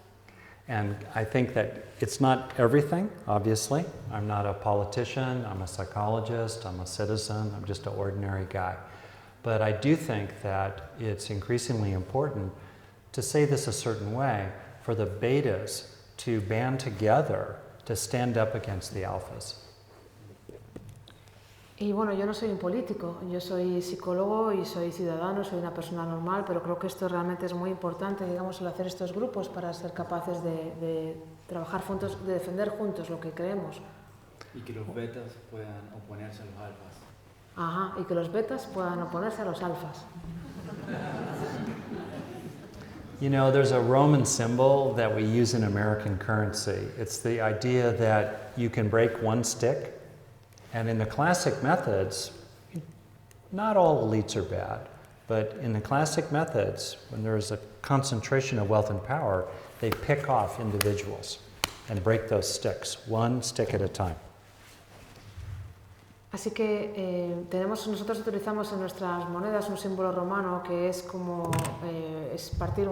And I think that it's not everything, obviously. I'm not a politician, I'm a psychologist, I'm a citizen, I'm just an ordinary guy. But I do think that it's increasingly important to say this a certain way for the betas to band together to stand up against the alphas. Y bueno, yo no soy un político, yo soy psicólogo y soy ciudadano, soy una persona normal, pero creo que esto realmente es muy importante, digamos, el hacer estos grupos para ser capaces de trabajar juntos, de defender juntos lo que creemos. Y que los betas puedan oponerse a los alfas. Ajá, y que los betas puedan oponerse a los alfas. You know, there's a Roman symbol that we use in American currency. It's the idea that you can break one stick. And in the classic methods, not all elites are bad, but in the classic methods, when there is a concentration of wealth and power, they pick off individuals and break those sticks, one stick at a time. Así que nosotros utilizamos en nuestras monedas un símbolo romano que es como es partir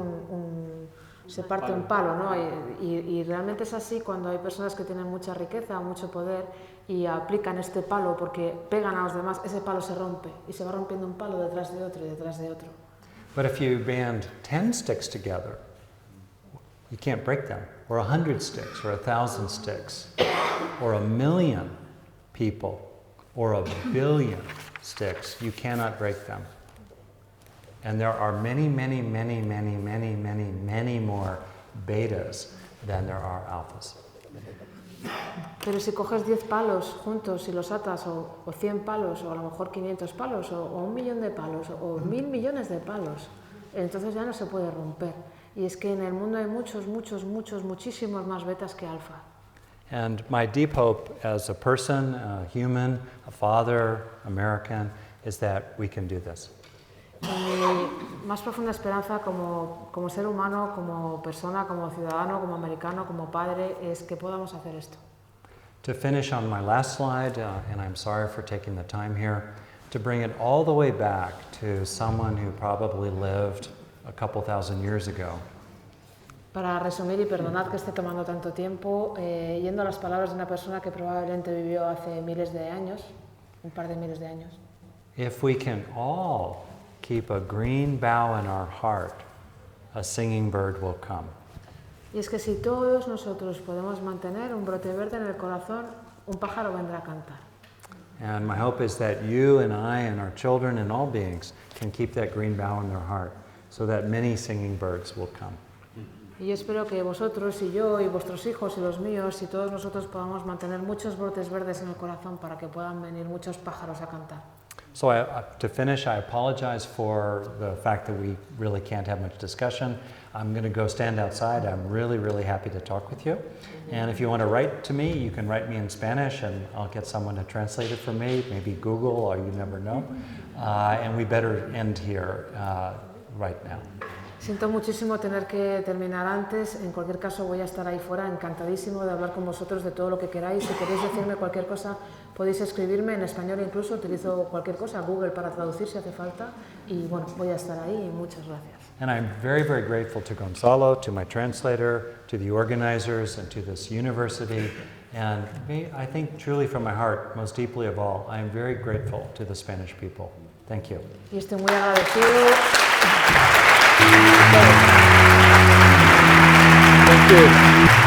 se parte un palo, ¿no? Y realmente es así cuando hay personas que tienen mucha riqueza, mucho poder y aplican este palo porque pegan a los demás, ese palo se rompe y se va rompiendo un palo detrás de otro y detrás de otro. But if you band 10 sticks together, you can't break them, or 100 sticks, or 1,000 sticks, or 1,000,000 people, or 1,000,000,000 sticks, you cannot break them. And there are many, many, many, many, many, many, many more betas than there are alphas. Pero si coges 10 palos juntos y los atas, o 100 palos, o a lo mejor 500 palos, o 1,000,000 de palos, o 1,000 millones de palos, entonces ya no se puede romper. Y es que en el mundo hay muchísimos más betas que alfa. And my deep hope as a person, a human, a father, American, is that we can do this. Mi más profunda esperanza como ser humano, como persona, como ciudadano, como americano, como padre, es que podamos hacer esto. To finish on my last slide, and I'm sorry for taking the time here, to bring it all the way back to someone who probably lived a couple thousand years ago. Para resumir, y perdonad que esté tomando tanto tiempo, yendo a las palabras de una persona que probablemente vivió hace miles de años, un par de miles de años. If we can all keep a green bough in our heart, a singing bird will come. Y es que si todos nosotros podemos mantener un brote verde en el corazón, un pájaro vendrá a cantar. And my hope is that you and I and our children and all beings can keep that green bough in their heart so that many singing birds will come. Y yo espero que vosotros y yo y vuestros hijos y los míos y todos nosotros podamos mantener muchos brotes verdes en el corazón para que puedan venir muchos pájaros a cantar. So to finish, I apologize for the fact that we really can't have much discussion. I'm going to go stand outside. I'm really, really happy to talk with you. And if you want to write to me, you can write me in Spanish and I'll get someone to translate it for me, maybe Google, or you never know. And we better end here right now. Siento muchísimo tener que terminar antes. En cualquier caso voy a estar ahí fuera, encantadísimo de hablar con vosotros de todo lo que queráis. Si queréis decirme cualquier cosa, podéis escribirme en español, incluso utilizo cualquier cosa, Google para traducir si hace falta. Y bueno, voy a estar ahí y muchas gracias. And I'm very, very grateful to Gonzalo, to my translator, to the organizers, and to this university. And I think truly from my heart, most deeply of all, I am very grateful to the Spanish people. Thank you. Y estoy muy agradecido. Thank you.